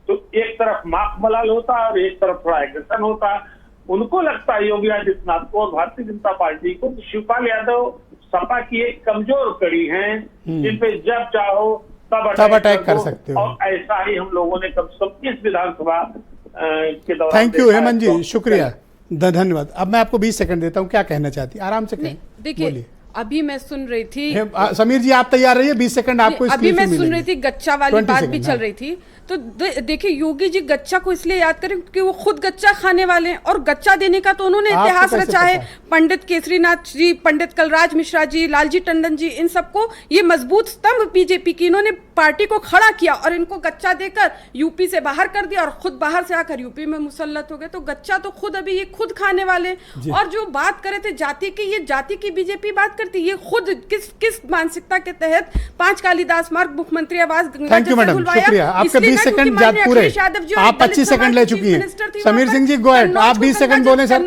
तो एक तरफ माफ मलाल होता है और एक तरफ थोड़ा एग्रेशन होता है। उनको लगता है योगी आदित्यनाथ को और भारतीय जनता पार्टी को कि शिवपाल यादव सपा की एक कमजोर कड़ी है, जिन पे जब चाहो तब अटैक कर सकते हो, और ऐसा ही हम लोगों ने कम से कम इस विधानसभा के दौरान।
थैंक यू हेमंत जी, शुक्रिया, धन्यवाद। अब मैं आपको 20 सेकंड देता हूँ, क्या कहना चाहती है? आराम से कहें।
देखिए, अभी मैं सुन रही थी,
समीर जी आप तैयार रहिए, 20 सेकंड आपको।
अभी मैं सुन रही थी, गच्चा वाली बात भी चल रही थी, तो देखिए योगी जी गच्चा को इसलिए याद करें क्योंकि वो खुद गच्चा खाने वाले हैं, और गच्चा देने का तो उन्होंने इतिहास रचा है। पंडित केसरीनाथ जी, पंडित कलराज मिश्रा जी, लालजी टंडन जी, इन सबको ये मजबूत स्तंभ बीजेपी की, इन्होंने पार्टी को खड़ा किया और इनको गच्चा देकर यूपी से बाहर कर दिया और खुद बाहर से आकर यूपी में मुसल्लत हो गए। तो गच्चा तो खुद अभी ये खुद खाने वाले। और जो बात करे थे जाति की, ये जाति की बीजेपी बात करती, ये खुद किस मानसिकता के तहत 5 कालिदास मार्ग मुख्यमंत्री आवास
थैंक यू मैडम, शुक्रिया। आपके 20 सेकंड पूरे, आप 25 सेकंड ले चुकी हैं। समीर सिंह जी गो अहेड, आप 20 सेकंड बोले sir.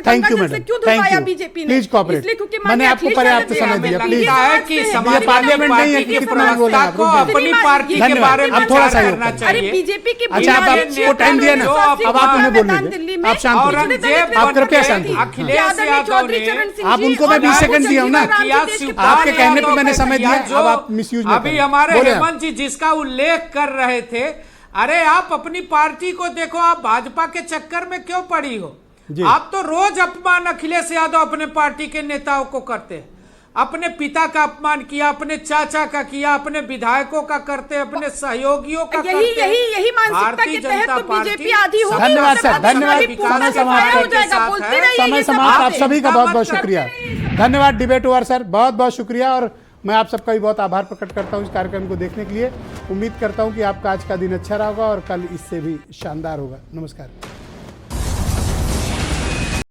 Thank you madam, thank you, please cooperate. मैंने आपको पर्याप्त समय दिया, प्लीज। ये पार्लियामेंट नहीं है कि कितना बोले आप,
अपनी पार्टी के बारे में
थोड़ा सा
करना चाहिए।
बीजेपी की,
अच्छा आप आपको टाइम दिया ना, अब आप उन्हें बोलने, आप शांत हो जाइए, आप कृपया शांत हो।
अखिलेश यादव ने,
आप उनको मैं 20 सेकंड दिया हूँ ना, आपके कहने पे मैंने समय दिया, अब आप मिसयूज मत
अभी हमारे हेमंत जी जिसका उल्लेख कर रहे थे, अरे आप अपनी पार्टी को देखो, आप भाजपा के चक्कर में क्यों पड़ी हो? आप तो रोज अपमान अखिलेश यादव अपने पार्टी के नेताओं को करते हैं। अपने पिता का अपमान किया, अपने चाचा का किया, अपने विधायकों का करते, अपने सहयोगियों का करते।
यही मानसिकता के तहत तो बीजेपी आधी होगी।
धन्यवाद सर, धन्यवाद। समय समाप्त। आप सभी का बहुत बहुत शुक्रिया, धन्यवाद। डिबेट ओवर सर, बहुत बहुत शुक्रिया। और मैं आप सबका भी बहुत आभार प्रकट करता हूं इस कार्यक्रम को देखने के लिए। उम्मीद करता हूं कि आपका आज का दिन अच्छा रहा होगा और कल इससे भी शानदार होगा। नमस्कार।